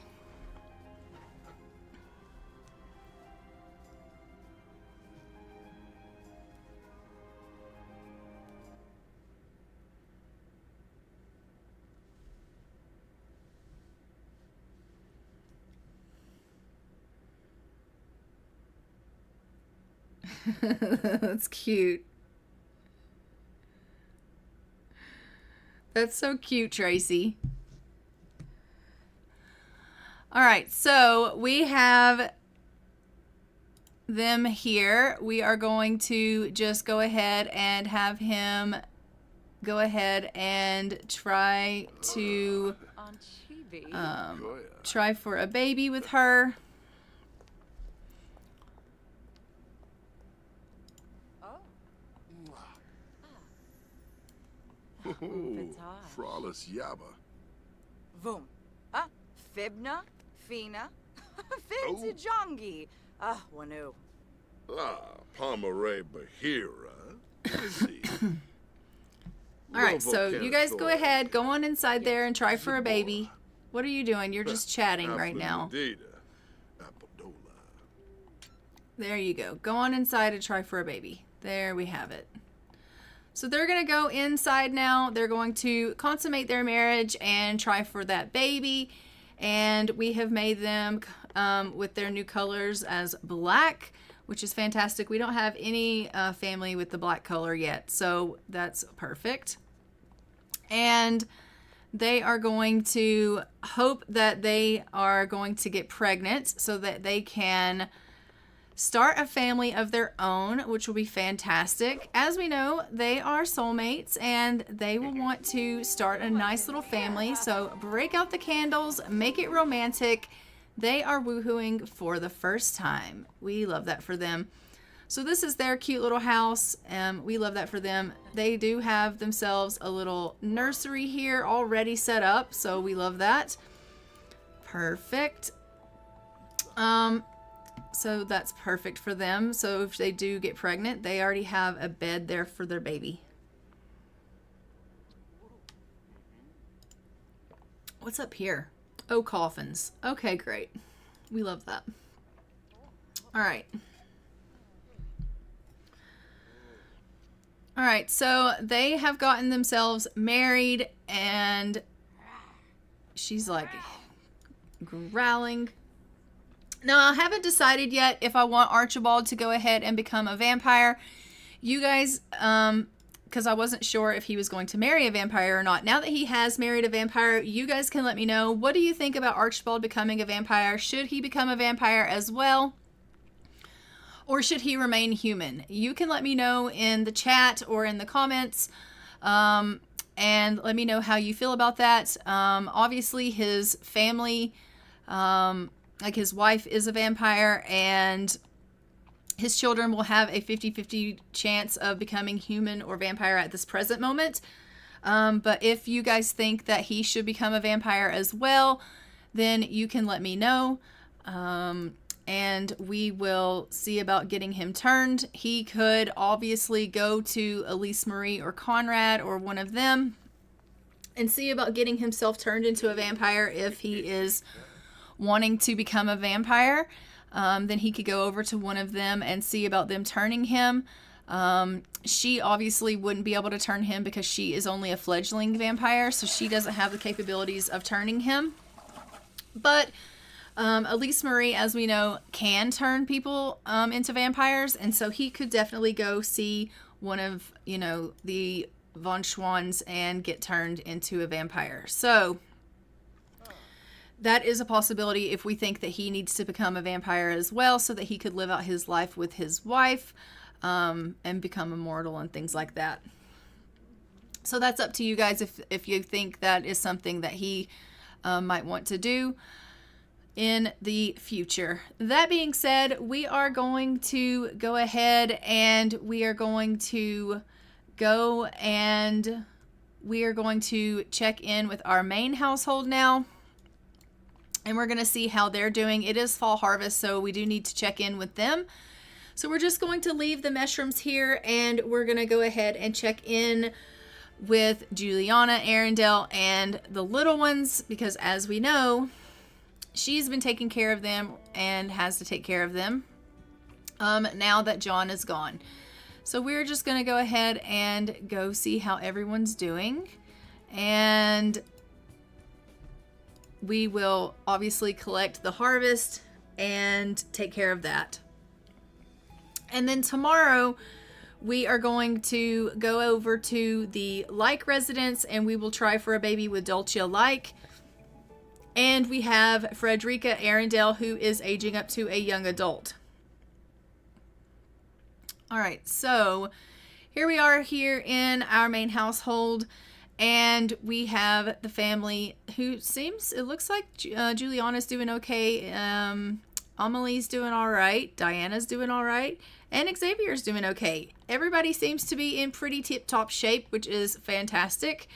That's cute. That's so cute, Tracy. All right, so we have them here. We are going to just go ahead and have him go ahead and try to try for a baby with her. Flawless Yabba. Vum. Fibna. Fina. Finzi Jongi. Wanu. Palmerae Bahira. Izzy. All right, so you guys go ahead, go on inside there and try for a baby. What are you doing? You're just chatting right now. There you go. Go on inside and try for a baby. There we have it. So they're going to go inside now. They're going to consummate their marriage and try for that baby. And we have made them with their new colors as black, which is fantastic. We don't have any family with the black color yet, so that's perfect. And they are going to hope that they are going to get pregnant so that they can start a family of their own, which will be fantastic. As we know, they are soulmates and they will want to start a nice little family. So break out the candles, make it romantic. They are woohooing for the first time. We love that for them. So this is their cute little house. We love that for them. They do have themselves a little nursery here already set up. So we love that. Perfect. So that's perfect for them. So if they do get pregnant, they already have a bed there for their baby. What's up here? Oh, coffins. Okay, great. We love that. All right. All right, so they have gotten themselves married and she's like growling. Now, I haven't decided yet if I want Archibald to go ahead and become a vampire. You guys, because I wasn't sure if he was going to marry a vampire or not. Now that he has married a vampire, you guys can let me know. What do you think about Archibald becoming a vampire? Should he become a vampire as well? Or should he remain human? You can let me know in the chat or in the comments. And let me know how you feel about that. Obviously, his family... like his wife is a vampire and his children will have a 50-50 chance of becoming human or vampire at this present moment. But if you guys think that he should become a vampire as well, then you can let me know. And we will see about getting him turned. He could obviously go to Elise Marie or Conrad or one of them and see about getting himself turned into a vampire if he is wanting to become a vampire. Then he could go over to one of them and see about them turning him. She obviously wouldn't be able to turn him because she is only a fledgling vampire, so she doesn't have the capabilities of turning him. But Elise Marie, as we know, can turn people into vampires, and so he could definitely go see one of, the von Schwans and get turned into a vampire. So that is a possibility if we think that he needs to become a vampire as well, so that he could live out his life with his wife and become immortal and things like that. So that's up to you guys if you think that is something that he might want to do in the future. That being said, we are going to go ahead and we are going to check in with our main household now. And we're going to see how they're doing. It is fall harvest, so we do need to check in with them. So we're just going to leave the Meshrams here, and we're going to go ahead and check in with Juliana Arundel and the little ones, because as we know, she's been taking care of them and has to take care of them now that John is gone. So we're just going to go ahead and go see how everyone's doing. And we will obviously collect the harvest and take care of that. And then tomorrow we are going to go over to the Like residence and we will try for a baby with Dulcia Like. And we have Frederica Arundel, who is aging up to a young adult. All right, so here we are here in our main household. And we have the family who it looks like Juliana's doing okay. Amelie's doing all right. Diana's doing all right. And Xavier's doing okay. Everybody seems to be in pretty tip-top shape, which is fantastic.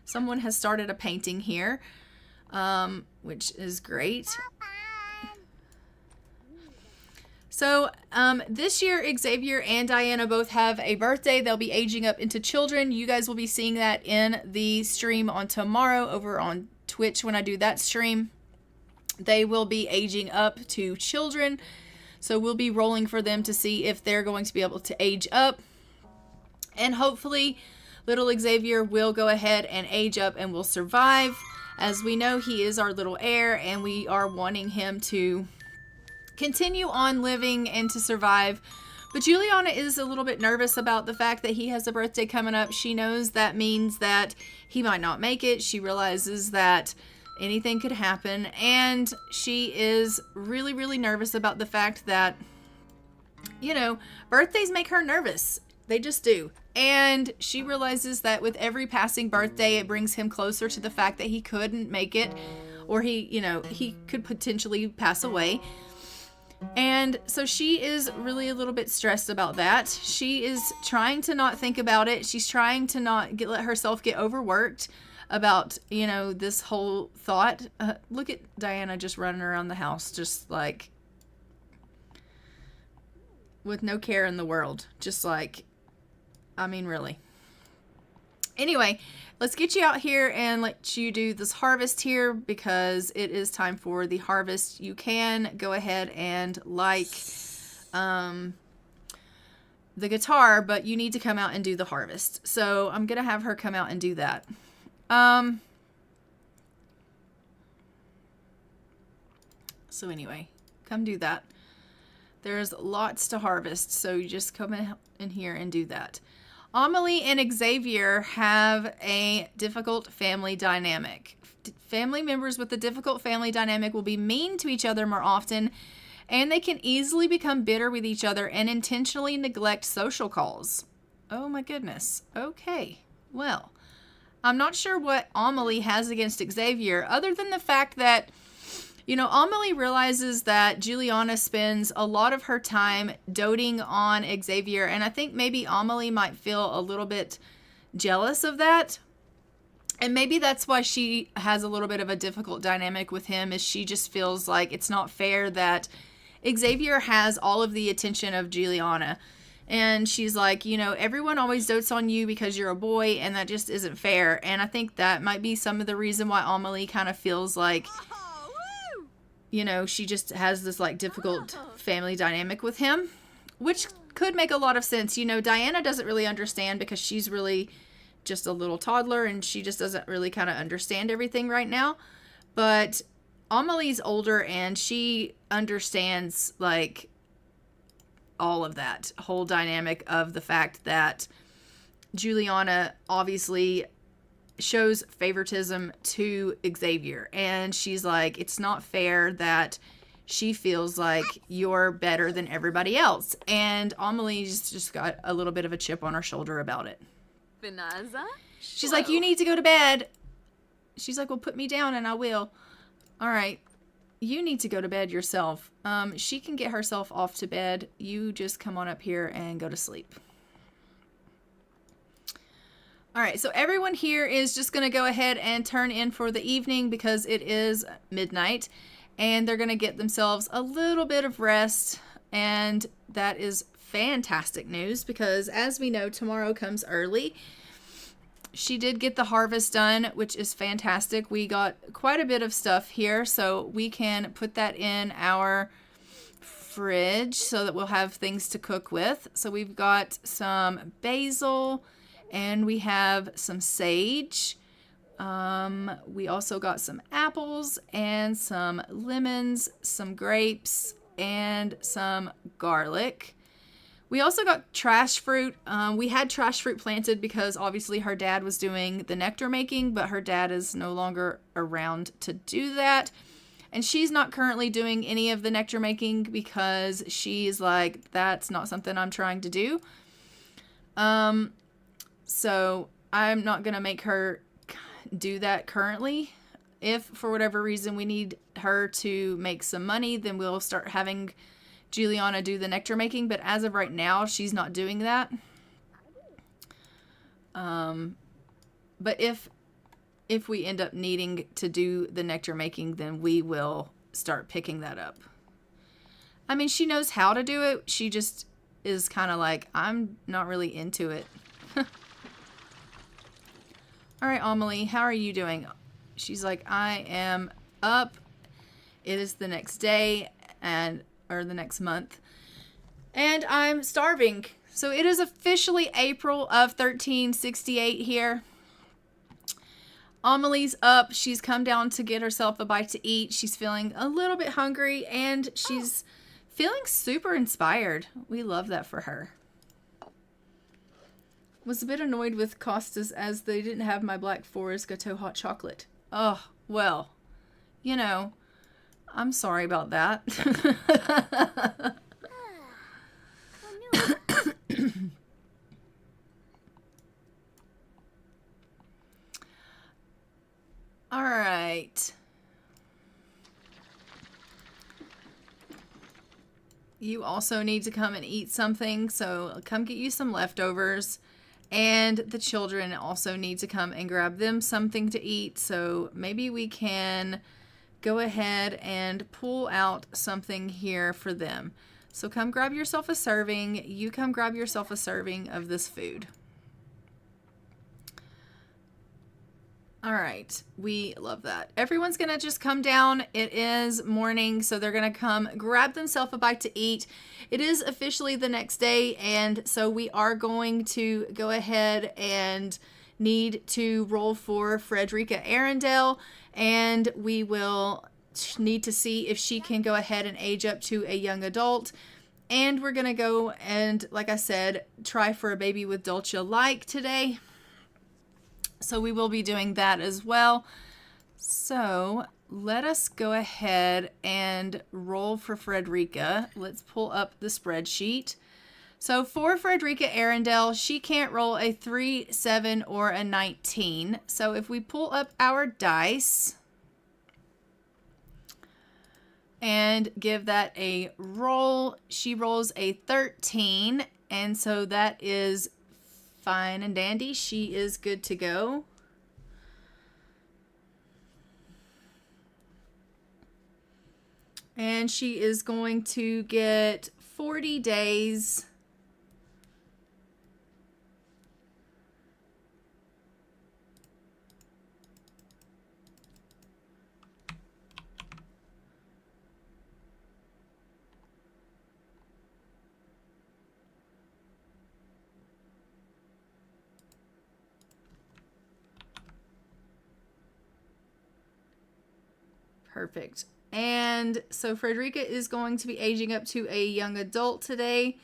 Someone has started a painting here, which is great. So this year, Xavier and Diana both have a birthday. They'll be aging up into children. You guys will be seeing that in the stream on tomorrow over on Twitch when I do that stream. They will be aging up to children. So we'll be rolling for them to see if they're going to be able to age up. And hopefully, little Xavier will go ahead and age up and will survive. As we know, he is our little heir, and we are wanting him to continue on living and to survive. But Juliana is a little bit nervous about the fact that he has a birthday coming up. She knows that means that he might not make it. She realizes that anything could happen, and she is really, really nervous about the fact that, birthdays make her nervous. They just do. And she realizes that with every passing birthday, it brings him closer to the fact that he couldn't make it, or he could potentially pass away. And so she is really a little bit stressed about that. She is trying to not think about it. She's trying to not let herself get overworked about, this whole thought. Look at Diana just running around the house, just like with no care in the world. Just like, really. Anyway, let's get you out here and let you do this harvest here because it is time for the harvest. You can go ahead and like the guitar, but you need to come out and do the harvest. So I'm going to have her come out and do that. So anyway, come do that. There's lots to harvest, so you just come in here and do that. Amelie and Xavier have a difficult family dynamic. Family members with a difficult family dynamic will be mean to each other more often, and they can easily become bitter with each other and intentionally neglect social calls. Oh my goodness. Okay. Well, I'm not sure what Amelie has against Xavier, other than the fact that, Amelie realizes that Juliana spends a lot of her time doting on Xavier, and I think maybe Amelie might feel a little bit jealous of that. And maybe that's why she has a little bit of a difficult dynamic with him, is she just feels like it's not fair that Xavier has all of the attention of Juliana. And she's like, you know, everyone always dotes on you because you're a boy, and that just isn't fair. And I think that might be some of the reason why Amelie kind of feels like, you know, she just has this like difficult family dynamic with him, which could make a lot of sense. You know, Diana doesn't really understand because she's really just a little toddler and she just doesn't really kind of understand everything right now. But Amelie's older and she understands like all of that whole dynamic of the fact that Juliana obviously shows favoritism to Xavier, and she's like, it's not fair that she feels like you're better than everybody else. And Amelie's just got a little bit of a chip on her shoulder about it. She's like, you need to go to bed. She's like, well, put me down and I will. All right, you need to go to bed yourself. She can get herself off to bed. You just come on up here and go to sleep. All right, so everyone here is just going to go ahead and turn in for the evening because it is midnight, and they're going to get themselves a little bit of rest, and that is fantastic news because, as we know, tomorrow comes early. She did get the harvest done, which is fantastic. We got quite a bit of stuff here, so we can put that in our fridge so that we'll have things to cook with. So we've got some basil, and we have some sage. We also got some apples and some lemons, some grapes, and some garlic. We also got trash fruit. We had trash fruit planted because obviously her dad was doing the nectar making, but her dad is no longer around to do that. And she's not currently doing any of the nectar making because she's like, that's not something I'm trying to do. So I'm not going to make her do that currently. If for whatever reason we need her to make some money, then we'll start having Juliana do the nectar making. But as of right now, she's not doing that. But if we end up needing to do the nectar making, then we will start picking that up. I mean, she knows how to do it. She just is kind of like, I'm not really into it. All right, Amelie, how are you doing? She's like, I am up. It is the next day or the next month, and I'm starving. So it is officially April of 1368 here. Amelie's up. She's come down to get herself a bite to eat. She's feeling a little bit hungry, and she's feeling super inspired. We love that for her. Was a bit annoyed with Costas as they didn't have my Black Forest Gateau hot chocolate. Oh, well, you know, I'm sorry about that. All right. You also need to come and eat something, so come get you some leftovers. And the children also need to come and grab them something to eat. So maybe we can go ahead and pull out something here for them. So come grab yourself a serving. You come grab yourself a serving of this food. All right. We love that. Everyone's going to just come down. It is morning, so they're going to come grab themselves a bite to eat. It is officially the next day, and so we are going to go ahead and need to roll for Frederica Arundel, and we will need to see if she can go ahead and age up to a young adult. And we're going to go and, like I said, try for a baby with Dulce like today. So we will be doing that as well. So let us go ahead and roll for Frederica. Let's pull up the spreadsheet. So for Frederica Arundel, she can't roll a 3, 7, or a 19. So if we pull up our dice and give that a roll, she rolls a 13. And so that is fine and dandy. She is good to go. And she is going to get 40 days. Perfect. And so Frederica is going to be aging up to a young adult today,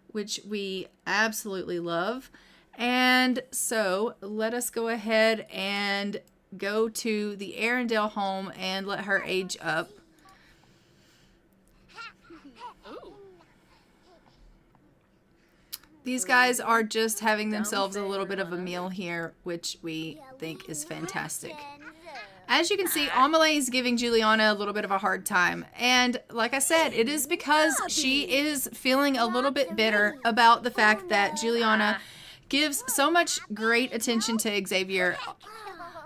which we absolutely love. And so let us go ahead and go to the Arendelle home and let her age up. These guys are just having themselves a little bit of a meal here, which we think is fantastic. As you can see, Amelie is giving Juliana a little bit of a hard time. And like I said, it is because she is feeling a little bit bitter about the fact that Juliana gives so much great attention to Xavier.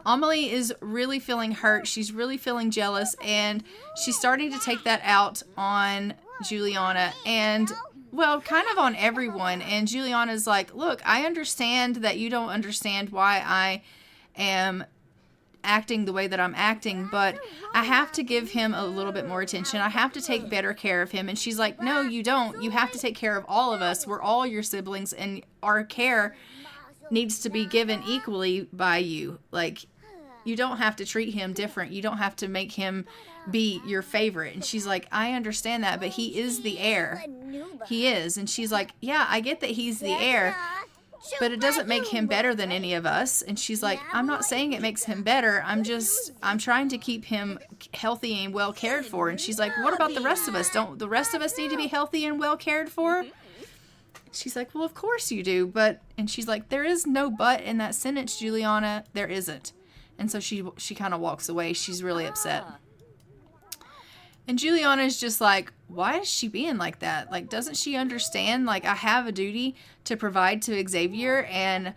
Amelie is really feeling hurt. She's really feeling jealous. And she's starting to take that out on Juliana. And, well, kind of on everyone. And Juliana's like, look, I understand that you don't understand why I am acting the way that I'm acting, but I have to give him a little bit more attention. I have to take better care of him. And she's like, no, you don't. You have to take care of all of us. We're all your siblings, and our care needs to be given equally by you. Like, you don't have to treat him different. You don't have to make him be your favorite. And she's like, I understand that, but he is the heir. He is. And she's like, yeah, I get that he's the heir, but it doesn't make him better than any of us. And she's like, I'm not saying it makes him better. I'm trying to keep him healthy and well cared for. And she's like, what about the rest of us? Don't the rest of us need to be healthy and well cared for? She's like, well, of course you do. And she's like, there is no but in that sentence, Juliana. There isn't. And so she kind of walks away. She's really upset. And Juliana's just like, why is she being like that? Like, doesn't she understand? Like, I have a duty to provide to Xavier, and,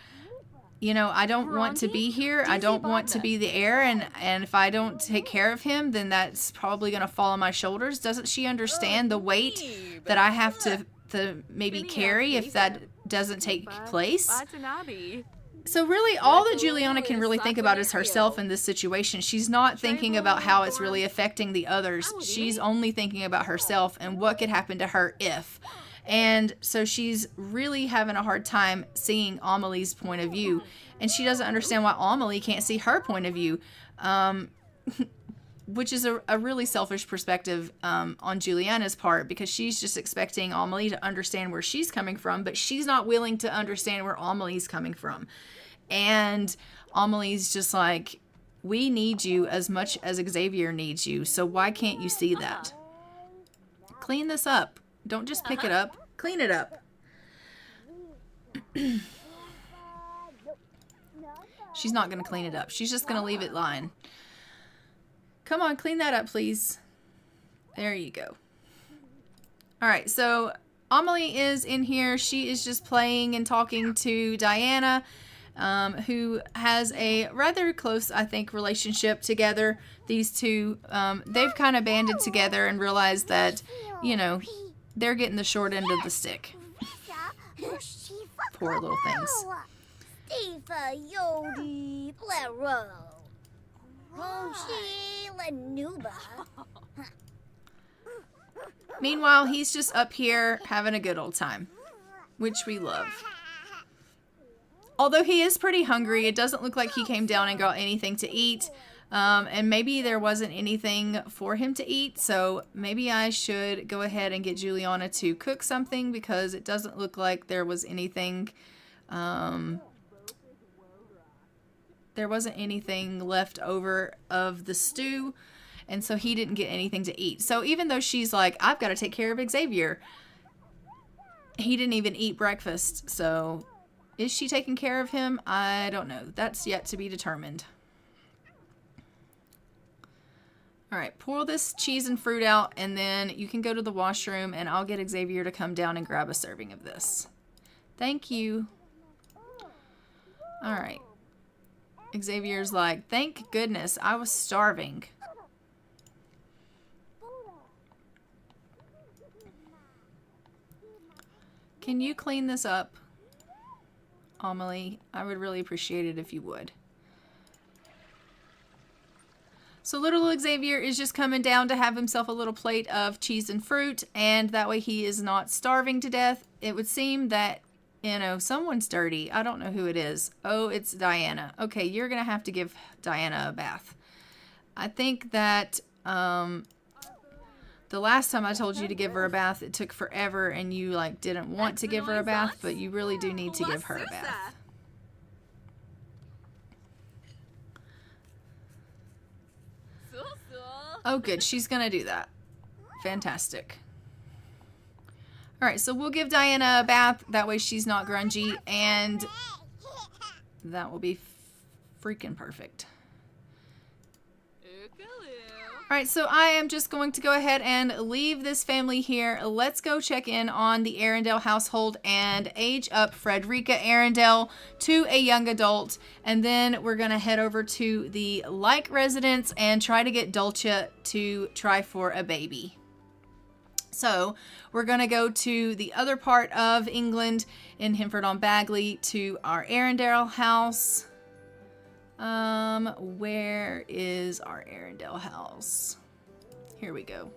you know, I don't want to be here. I don't want to be the heir, and if I don't take care of him, then that's probably going to fall on my shoulders. Doesn't she understand the weight that I have to maybe carry if that doesn't take place? So really, all that Juliana can really think about is herself in this situation. She's not thinking about how it's really affecting the others. She's only thinking about herself and what could happen to her if. And so she's really having a hard time seeing Amelie's point of view. And she doesn't understand why Amelie can't see her point of view, which is a really selfish perspective on Juliana's part, because she's just expecting Amelie to understand where she's coming from, but she's not willing to understand where Amelie's coming from. And Amelie's just like, we need you as much as Xavier needs you, so why can't you see that? Clean this up. Don't just pick it up. Clean it up. She's not going to clean it up. She's just going to leave it lying. Come on, clean that up, please. There you go. All right, so Amelie is in here. She is just playing and talking to Diana, who has a rather close, I think, relationship together. These two, they've kind of banded together and realized that, you know, they're getting the short end of the stick. Poor little things. Meanwhile, he's just up here having a good old time, which we love. Although he is pretty hungry, it doesn't look like he came down and got anything to eat. And maybe there wasn't anything for him to eat, so maybe I should go ahead and get Juliana to cook something, because it doesn't look like there was anything, there wasn't anything left over of the stew, and so he didn't get anything to eat. So even though she's like, I've got to take care of Xavier, he didn't even eat breakfast. So is she taking care of him? I don't know. That's yet to be determined. All right, pour this cheese and fruit out, and then you can go to the washroom, and I'll get Xavier to come down and grab a serving of this. Thank you. All right. Xavier's like, thank goodness, I was starving. Can you clean this up, Amelie? I would really appreciate it if you would. So little Xavier is just coming down to have himself a little plate of cheese and fruit, and that way he is not starving to death. It would seem that, you know, someone's dirty. I don't know who it is. Oh, it's Diana. Okay, you're going to have to give Diana a bath. I think that the last time I told you to give her a bath, it took forever and you like didn't want to give her a bath, but you really do need to give her a bath. Oh, good. She's going to do that. Fantastic. All right, so we'll give Diana a bath. That way she's not grungy, and that will be freaking perfect. All right, so I am just going to go ahead and leave this family here. Let's go check in on the Arendelle household and age up Frederica Arendelle to a young adult. And then we're going to head over to the Like residence and try to get Dulce to try for a baby. So we're going to go to the other part of England in Himford-on-Bagley to our Arendelle house. Where is our Arendelle house? Here we go.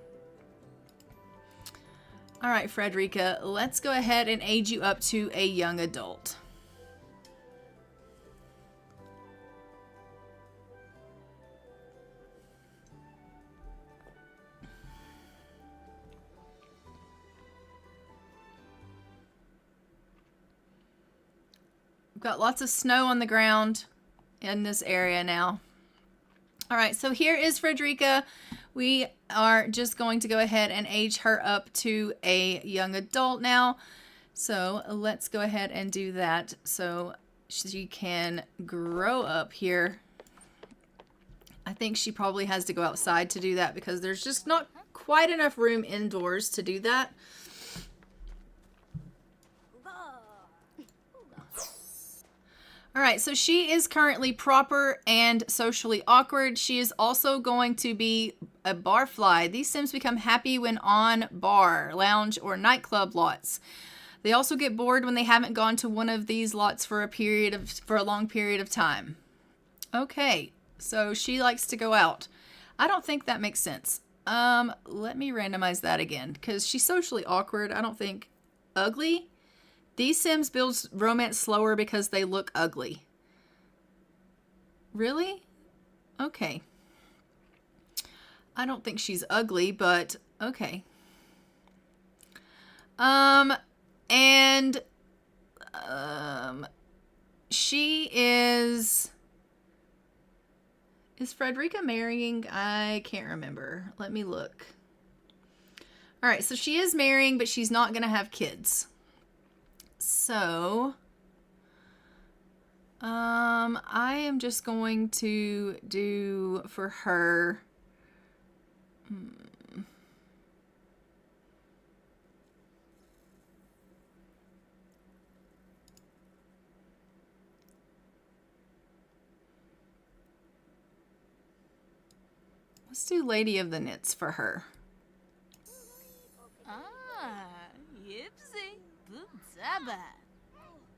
All right, Frederica, let's go ahead and age you up to a young adult. We've got lots of snow on the ground in this area now. All right, so here is Frederica. We are just going to go ahead and age her up to a young adult now. So let's go ahead and do that so she can grow up here. I think she probably has to go outside to do that because there's just not quite enough room indoors to do that. All right, so she is currently proper and socially awkward. She is also going to be a barfly. These Sims become happy when on bar, lounge, or nightclub lots. They also get bored when they haven't gone to one of these lots for a long period of time. Okay, so she likes to go out. I don't think that makes sense. Let me randomize that again because she's socially awkward. I don't think ugly. These Sims build romance slower because they look ugly. Really? Okay. I don't think she's ugly, but okay. She is Frederica marrying? I can't remember. Let me look. All right, so she is marrying, but she's not going to have kids. So, I am just going to do for her, let's do Lady of the Knits for her.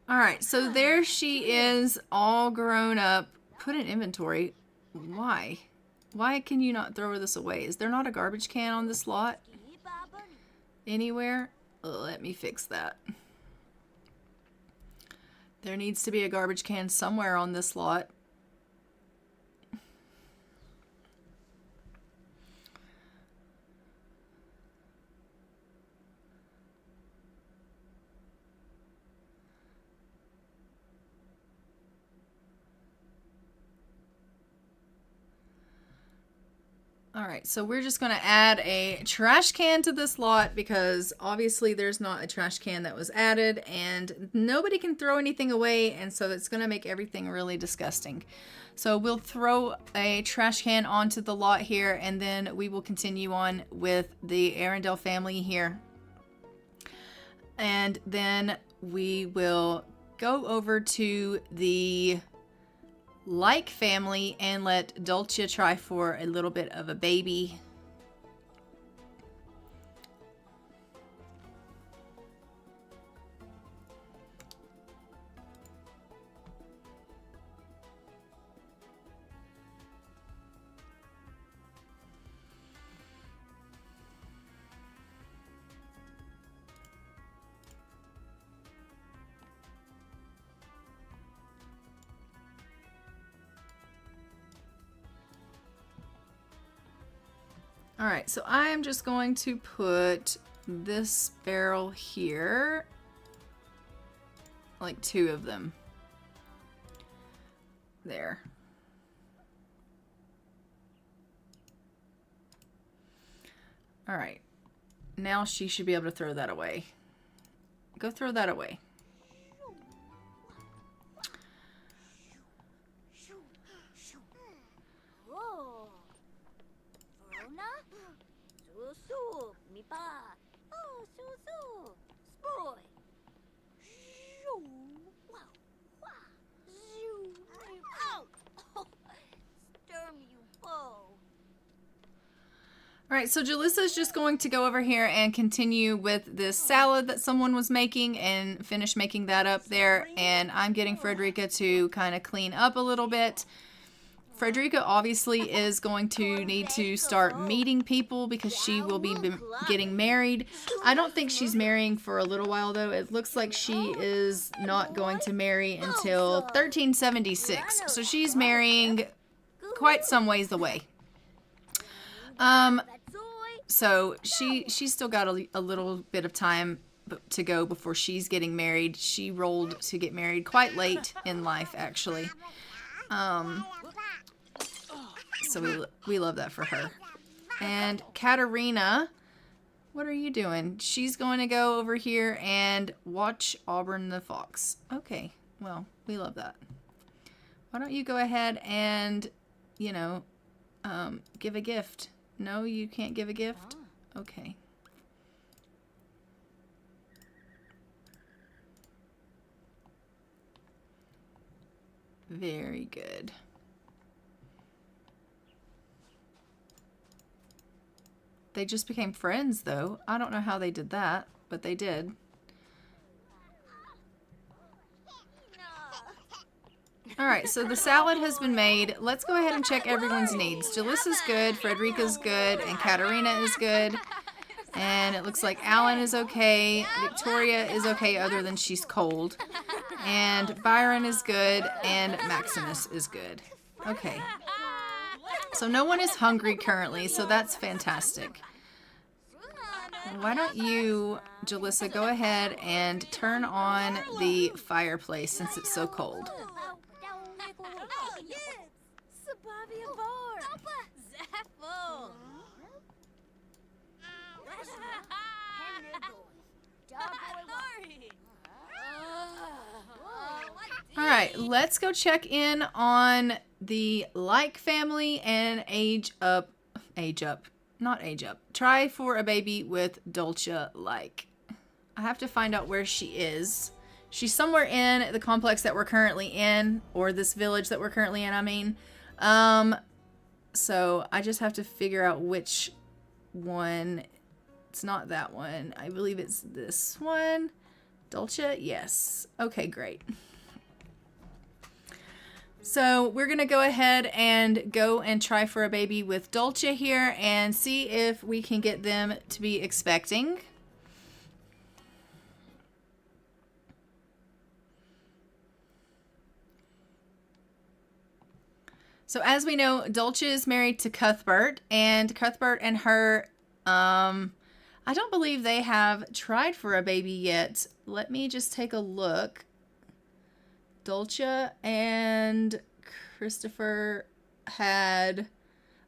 All right, so there she is, all grown up. Put in inventory. Why? Why can you not throw this away? Is there not a garbage can on this lot? Anywhere? Let me fix that. There needs to be a garbage can somewhere on this lot. All right, so we're just going to add a trash can to this lot because obviously there's not a trash can that was added and nobody can throw anything away, and so it's going to make everything really disgusting. So we'll throw a trash can onto the lot here, and then we will continue on with the Arendelle family here. And then we will go over to the Like family and let Dulce try for a little bit of a baby. All right, so I am just going to put this barrel here, like 2 of them. There. All right, now she should be able to throw that away. Go throw that away. All right, so Jalissa's just going to go over here and continue with this salad that someone was making and finish making that up there. And I'm getting Frederica to kind of clean up a little bit. Frederica obviously is going to need to start meeting people because she will be getting married. I don't think she's marrying for a little while, though. It looks like she is not going to marry until 1376. So she's marrying quite some ways away. So she's still got a little bit of time to go before she's getting married. She rolled to get married quite late in life, actually. So we love that for her. And Katerina, what are you doing? She's going to go over here and watch Auburn the Fox. Okay, well, we love that. Why don't you go ahead and, you know, give a gift? No, you can't give a gift? Okay. Very good. They just became friends, though. I don't know how they did that, but they did. Alright, so the salad has been made. Let's go ahead and check everyone's needs. Jalissa's good, Frederica's good, and Katerina is good. And it looks like Alan is okay. Victoria is okay other than she's cold. And Byron is good, and Maximus is good. Okay. So no one is hungry currently, so that's fantastic. Why don't you, Jalissa, go ahead and turn on the fireplace since it's so cold. Alright, let's go check in on the Like family and try for a baby with Dulce Like. I have to find out where she is. She's somewhere in the complex that we're currently in, or this village that we're currently in, I mean. So I just have to figure out which one. It's not that one. I believe it's this one. Dulce? Yes. Okay, great. So we're going to go ahead and try for a baby with Dulce here and see if we can get them to be expecting. So as we know, Dulce is married to Cuthbert, and Cuthbert and her, I don't believe they have tried for a baby yet. Let me just take a look. Dulce and Christopher had...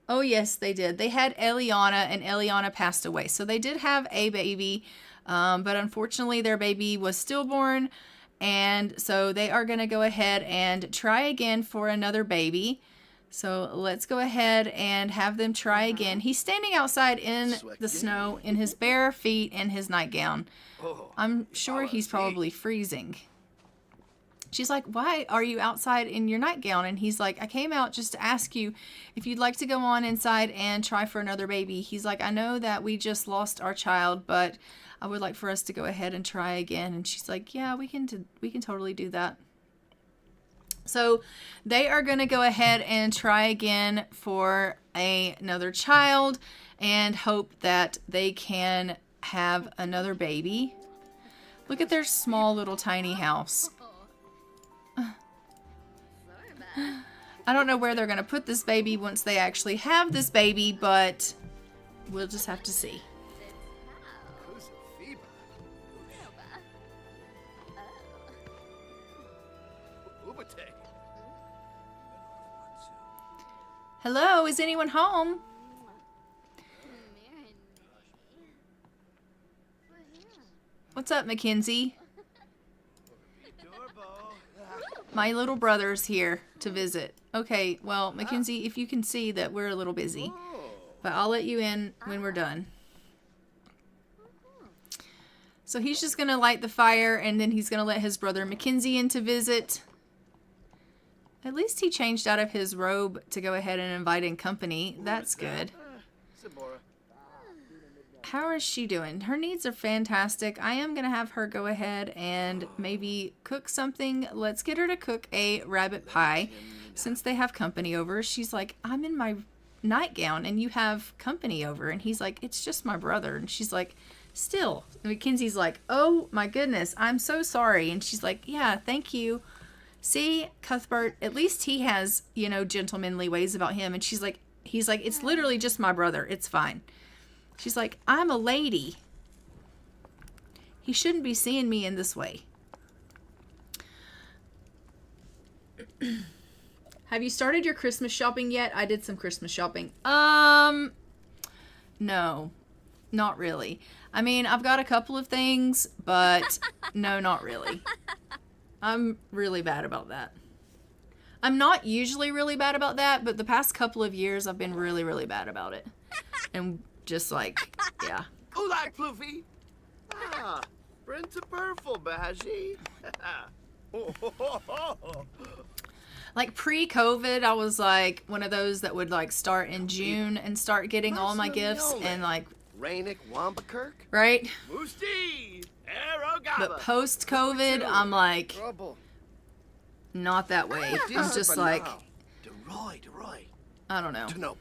Oh, yes, they did. They had Eliana, and Eliana passed away. So they did have a baby, but unfortunately their baby was stillborn, and so they are going to go ahead and try again for another baby. So let's go ahead and have them try again. He's standing outside in the snow in his bare feet and his nightgown. I'm sure he's probably freezing. She's like, why are you outside in your nightgown? And he's like, I came out just to ask you if you'd like to go on inside and try for another baby. He's like, I know that we just lost our child, but I would like for us to go ahead and try again. And she's like, yeah, we can totally do that. So they are going to go ahead and try again for another child and hope that they can have another baby. Look at their small little tiny house. I don't know where they're going to put this baby once they actually have this baby, but we'll just have to see. Hello, is anyone home? What's up, Mackenzie? My little brother's here to visit. Okay, well, Mackenzie, if you can see that we're a little busy, but I'll let you in when we're done. So he's just gonna light the fire, and then he's gonna let his brother Mackenzie in to visit. At least he changed out of his robe to go ahead and invite in company. That's good. How is she doing? Her needs are fantastic. I am going to have her go ahead and maybe cook something. Let's get her to cook a rabbit pie since they have company over. She's like, I'm in my nightgown and you have company over. And he's like, it's just my brother. And she's like, still. And Mackenzie's like, oh my goodness, I'm so sorry. And she's like, yeah, thank you. See, Cuthbert, at least he has, you know, gentlemanly ways about him. And she's like, he's like, it's literally just my brother. It's fine. She's like, I'm a lady. He shouldn't be seeing me in this way. Have you started your Christmas shopping yet? I did some Christmas shopping. No, not really. I mean, I've got a couple of things, but no, not really. I'm really bad about that. I'm not usually really bad about that, but the past couple of years I've been really, really bad about it. And just like, yeah. Oh, that Floofy. Ah, Prince of Purple, Bashi. Like pre-COVID, I was like one of those that would like start in June and start getting all my gifts and like. Rainick Wambakirk. Right? Musti. Arrogaba. But post-COVID, I'm like, not that way. I'm just like, I don't know.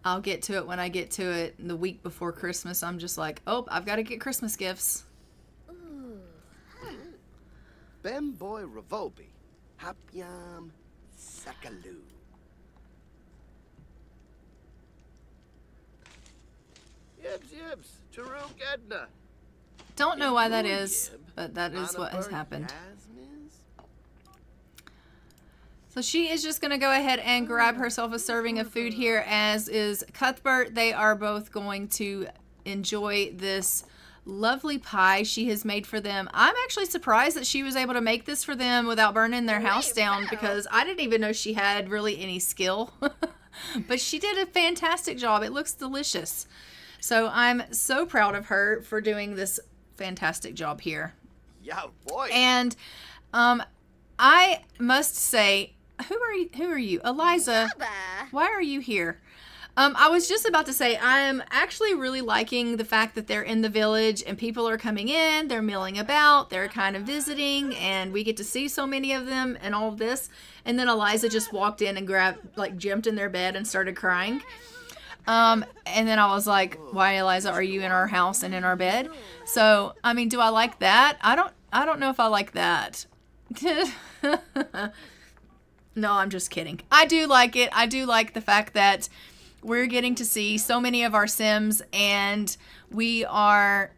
I'll get to it when I get to it. The week before Christmas, I'm just like, oh, I've got to get Christmas gifts. Bemboy Ravobi. Hapyam Sakalu. Yibs. Taruk Edna. Don't know why that is, but that is what has happened. So she is just going to go ahead and grab herself a serving of food here, as is Cuthbert. They are both going to enjoy this lovely pie she has made for them. I'm actually surprised that she was able to make this for them without burning their house down, because I didn't even know she had really any skill. But she did a fantastic job. It looks delicious. So I'm so proud of her for doing this fantastic job here. Yeah, boy. And I must say, who are you? Eliza, why are you here? I was just about to say, I'm actually really liking the fact that they're in the village and people are coming in, they're milling about, they're kind of visiting, and we get to see so many of them and all of this. And then Eliza just walked in and jumped in their bed and started crying. And then I was like, why, Eliza, are you in our house and in our bed? So, I mean, do I like that? I don't know if I like that. No, I'm just kidding. I do like it. I do like the fact that we're getting to see so many of our Sims, and we are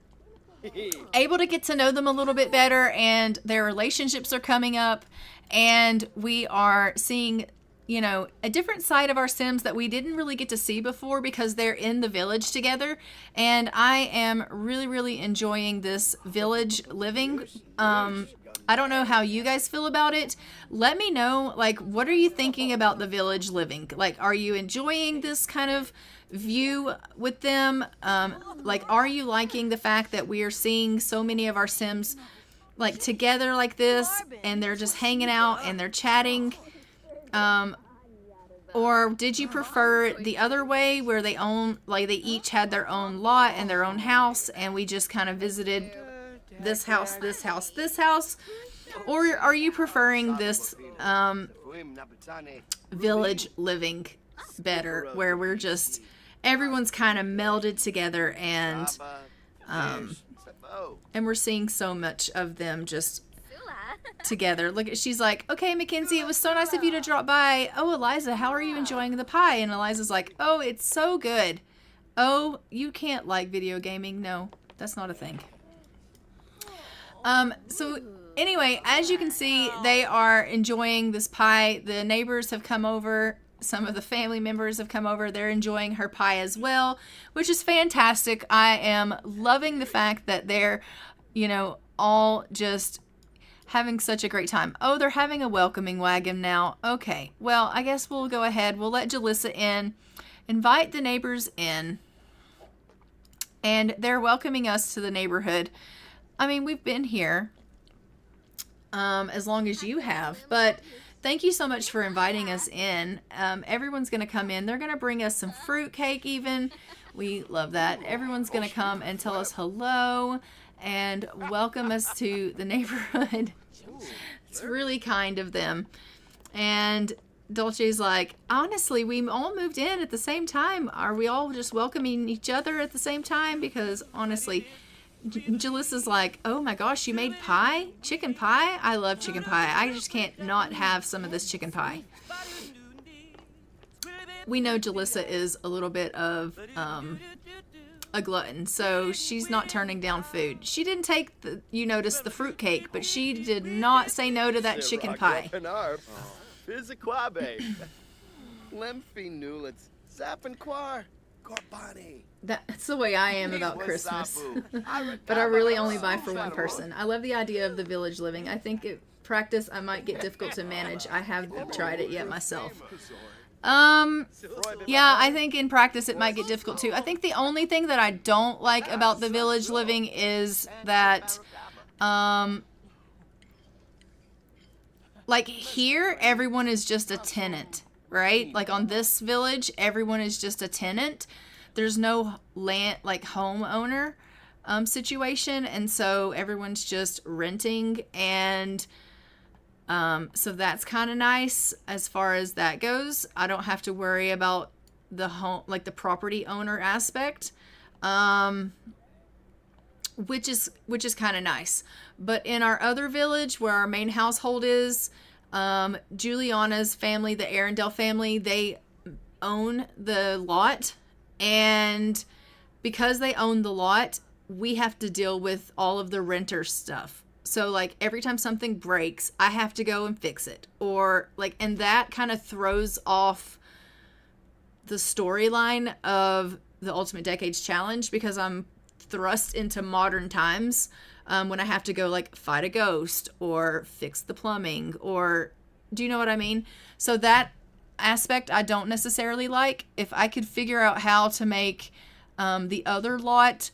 able to get to know them a little bit better, and their relationships are coming up, and we are seeing, you know, a different side of our Sims that we didn't really get to see before because they're in the village together. And I am really, really enjoying this village living. I don't know how you guys feel about it. Let me know, like, what are you thinking about the village living? Like, are you enjoying this kind of view with them? Like, are you liking the fact that we are seeing so many of our Sims, like, together like this, and they're just hanging out and they're chatting? Or did you prefer the other way where they each had their own lot and their own house, and we just kind of visited this house, this house, this house? Or are you preferring this village living better, where we're just, everyone's kind of melded together, and we're seeing so much of them just together. Look, she's like, okay, Mackenzie, it was so nice of you to drop by. Oh, Eliza, how are you enjoying the pie? And Eliza's like, oh, it's so good. Oh, you can't like video gaming. No, that's not a thing. So anyway, as you can see, they are enjoying this pie. The neighbors have come over. Some of the family members have come over. They're enjoying her pie as well, which is fantastic. I am loving the fact that they're, you know, all just having such a great time. Oh, they're having a welcoming wagon now. Okay, well, I guess we'll go ahead. We'll let Jalissa in, invite the neighbors in, and they're welcoming us to the neighborhood. I mean, we've been here as long as you have, but thank you so much for inviting us in. Everyone's going to come in. They're going to bring us some fruit cake even. We love that. Everyone's going to come and tell us hello and welcome us to the neighborhood. It's really kind of them. And Dolce's like, honestly, we all moved in at the same time. Are we all just welcoming each other at the same time? Because honestly, Jalissa's like, oh my gosh, you made pie? Chicken pie? I love chicken pie. I just can't not have some of this chicken pie. We know Jalissa is a little bit of a glutton, so she's not turning down food. She didn't take the, you noticed the fruit cake, but she did not say no to that chicken pie. That's the way I am about Christmas. But I really only buy for one person. I love the idea of the village living. I think in practice I might get difficult to manage. I haven't tried it yet myself. Yeah, I think in practice it might get difficult too. I think the only thing that I don't like about the village living is that, like here, everyone is just a tenant, right? Like on this village, everyone is just a tenant. There's no land, like homeowner situation, and so everyone's just renting, and so that's kind of nice as far as that goes. I don't have to worry about the home, like the property owner aspect, which is kind of nice. But in our other village where our main household is, Juliana's family, the Arundel family, they own the lot, and because they own the lot, we have to deal with all of the renter stuff. So like every time something breaks, I have to go and fix it, or like, and that kind of throws off the storyline of the Ultimate Decades Challenge, because I'm thrust into modern times when I have to go like fight a ghost or fix the plumbing, or do you know what I mean? So that aspect I don't necessarily like. If I could figure out how to make the other lot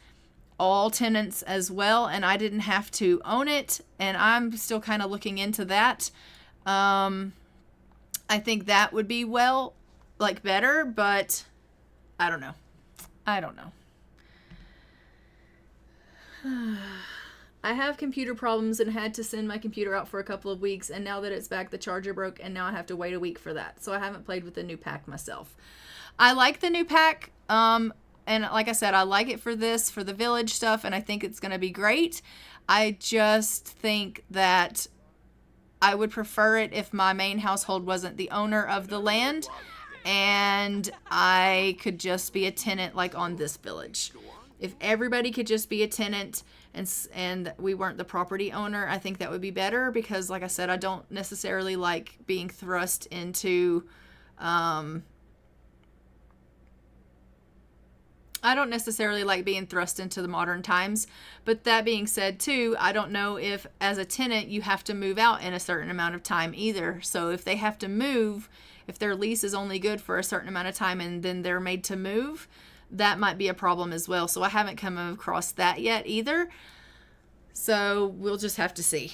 all tenants as well, and I didn't have to own it, and I'm still kind of looking into that. I think that would be better, but I don't know. I have computer problems and had to send my computer out for a couple of weeks, and now that it's back, the charger broke, and now I have to wait a week for that. So I haven't played with the new pack myself. I like the new pack, and like I said, I like it for the village stuff, and I think it's going to be great. I just think that I would prefer it if my main household wasn't the owner of the land, and I could just be a tenant like on this village. If everybody could just be a tenant and we weren't the property owner, I think that would be better, because like I said, I don't necessarily like being thrust into the modern times. But that being said too, I don't know if as a tenant you have to move out in a certain amount of time either. So if they have to move, if their lease is only good for a certain amount of time and then they're made to move, that might be a problem as well. So I haven't come across that yet either. So we'll just have to see.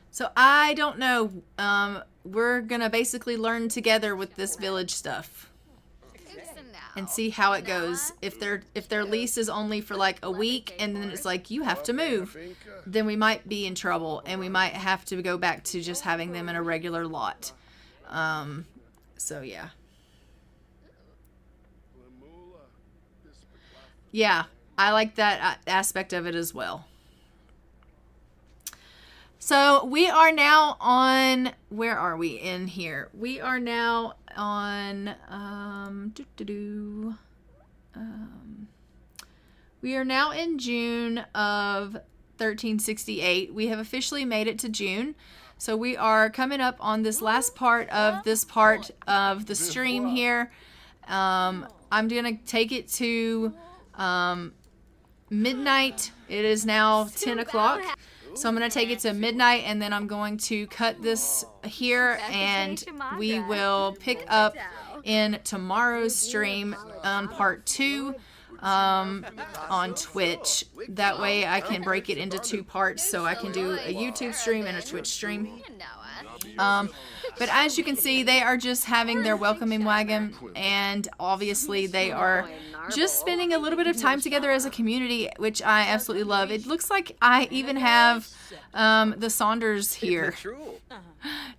So I don't know. We're going to basically learn together with this village stuff and see how it goes. If their lease is only for like a week and then it's like you have to move, then we might be in trouble and we might have to go back to just having them in a regular lot. So yeah. Yeah, I like that aspect of it as well. So we are now on, where are we in here? We are now on, we are now in June of 1368. We have officially made it to June. So we are coming up on this last part of the stream here. I'm going to take it to midnight. It is now 10 o'clock. So I'm going to take it to midnight, and then I'm going to cut this here, and we will pick up in tomorrow's stream on part 2 on Twitch. That way I can break it into 2 parts, so I can do a YouTube stream and a Twitch stream. But as you can see, they are just having their welcoming wagon, and obviously they are just spending a little bit of time together as a community, which I absolutely love. It looks like I even have the Saunders here.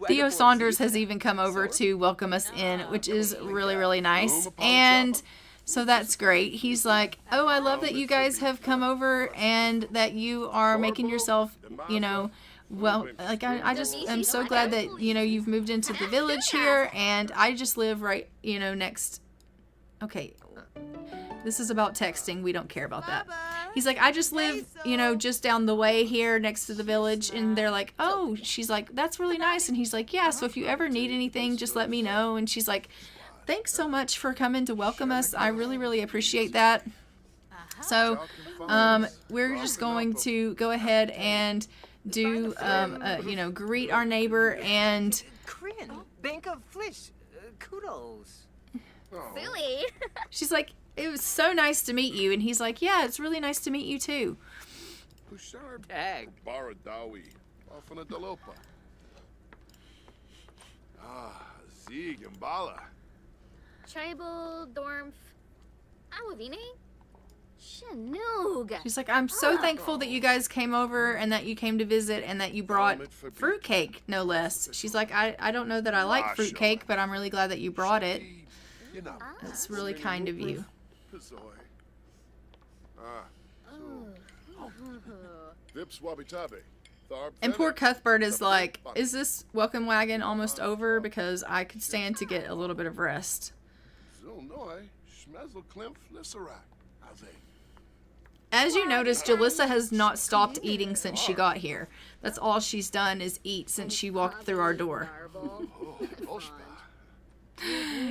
Theo Saunders has even come over to welcome us in, which is really, really nice. And so that's great. He's like, oh, I love that you guys have come over and that you are making yourself, you know, well, like I just am so glad that, you know, you've moved into the village here, and I just live right, you know, next. Okay, this is about texting. We don't care about that. He's like, I just live, you know, just down the way here next to the village. And they're like, oh, she's like, that's really nice. And he's like, yeah, so if you ever need anything, just let me know. And she's like, thanks so much for coming to welcome us. I really, really appreciate that. So we're just going to go ahead and do, you know, greet our neighbor. And Bank of Flish, kudos. Silly. she's like, it was so nice to meet you. And he's like, yeah, it's really nice to meet you too. Tag. Baradawi. Ofana Dalopa. Zieg and Bala. Tribal Dormf. Awavine? Shanoog. She's like, I'm so thankful that you guys came over and that you came to visit and that you brought fruitcake, no less. She's like, I don't know that I like fruitcake, but I'm really glad that you brought it. That's really kind of you. And poor Cuthbert is like, is this welcome wagon almost over? Because I could stand to get a little bit of rest. As you notice, Jalissa has not stopped eating since she got here. That's all she's done is eat since she walked through our door.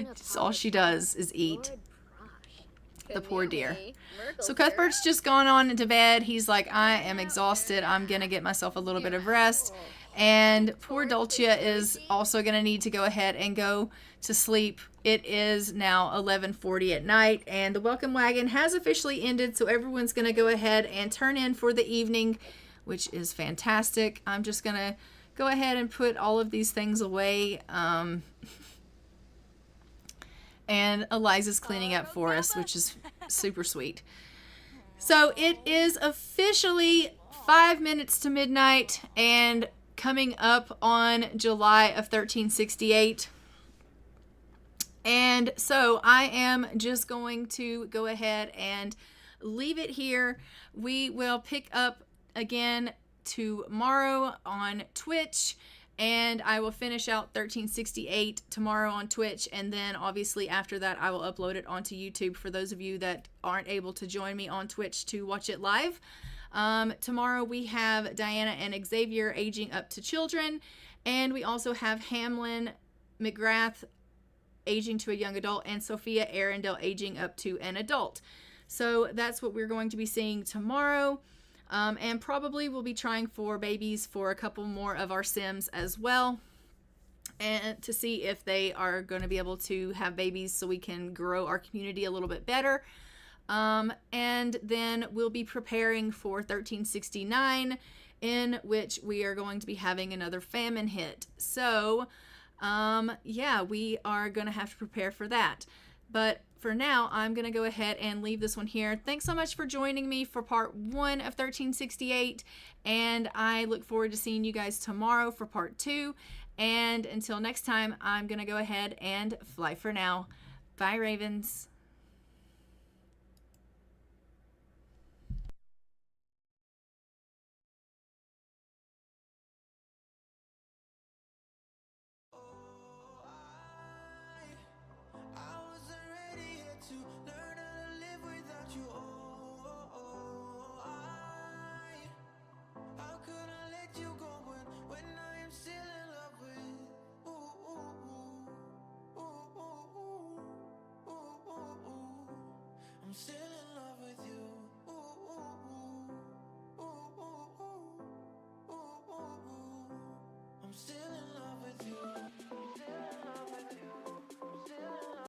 That's all she does is eat. The poor dear. So Cuthbert's just gone on into bed. He's like, I am exhausted. I'm going to get myself a little bit of rest. And poor Dulcia is also going to need to go ahead and go to sleep. It is now 11:40 at night, and the welcome wagon has officially ended, so everyone's going to go ahead and turn in for the evening, which is fantastic. I'm just going to go ahead and put all of these things away. And Eliza's cleaning up for us, which is super sweet. So it is officially 5 minutes to midnight and coming up on July of 1368. And so I am just going to go ahead and leave it here. We will pick up again tomorrow on Twitch, and I will finish out 1368 tomorrow on Twitch, and then obviously after that I will upload it onto YouTube for those of you that aren't able to join me on Twitch to watch it live. Tomorrow we have Diana and Xavier aging up to children, and we also have Hamlin McGrath aging to a young adult, and Sophia Arundel aging up to an adult. So that's what we're going to be seeing tomorrow. And probably we'll be trying for babies for a couple more of our Sims as well, and to see if they are going to be able to have babies so we can grow our community a little bit better. And then we'll be preparing for 1369, in which we are going to be having another famine hit. So yeah, we are going to have to prepare for that. But for now, I'm going to go ahead and leave this one here. Thanks so much for joining me for part 1 of 1368. And I look forward to seeing you guys tomorrow for part 2. And until next time, I'm going to go ahead and fly for now. Bye, Ravens. I'm still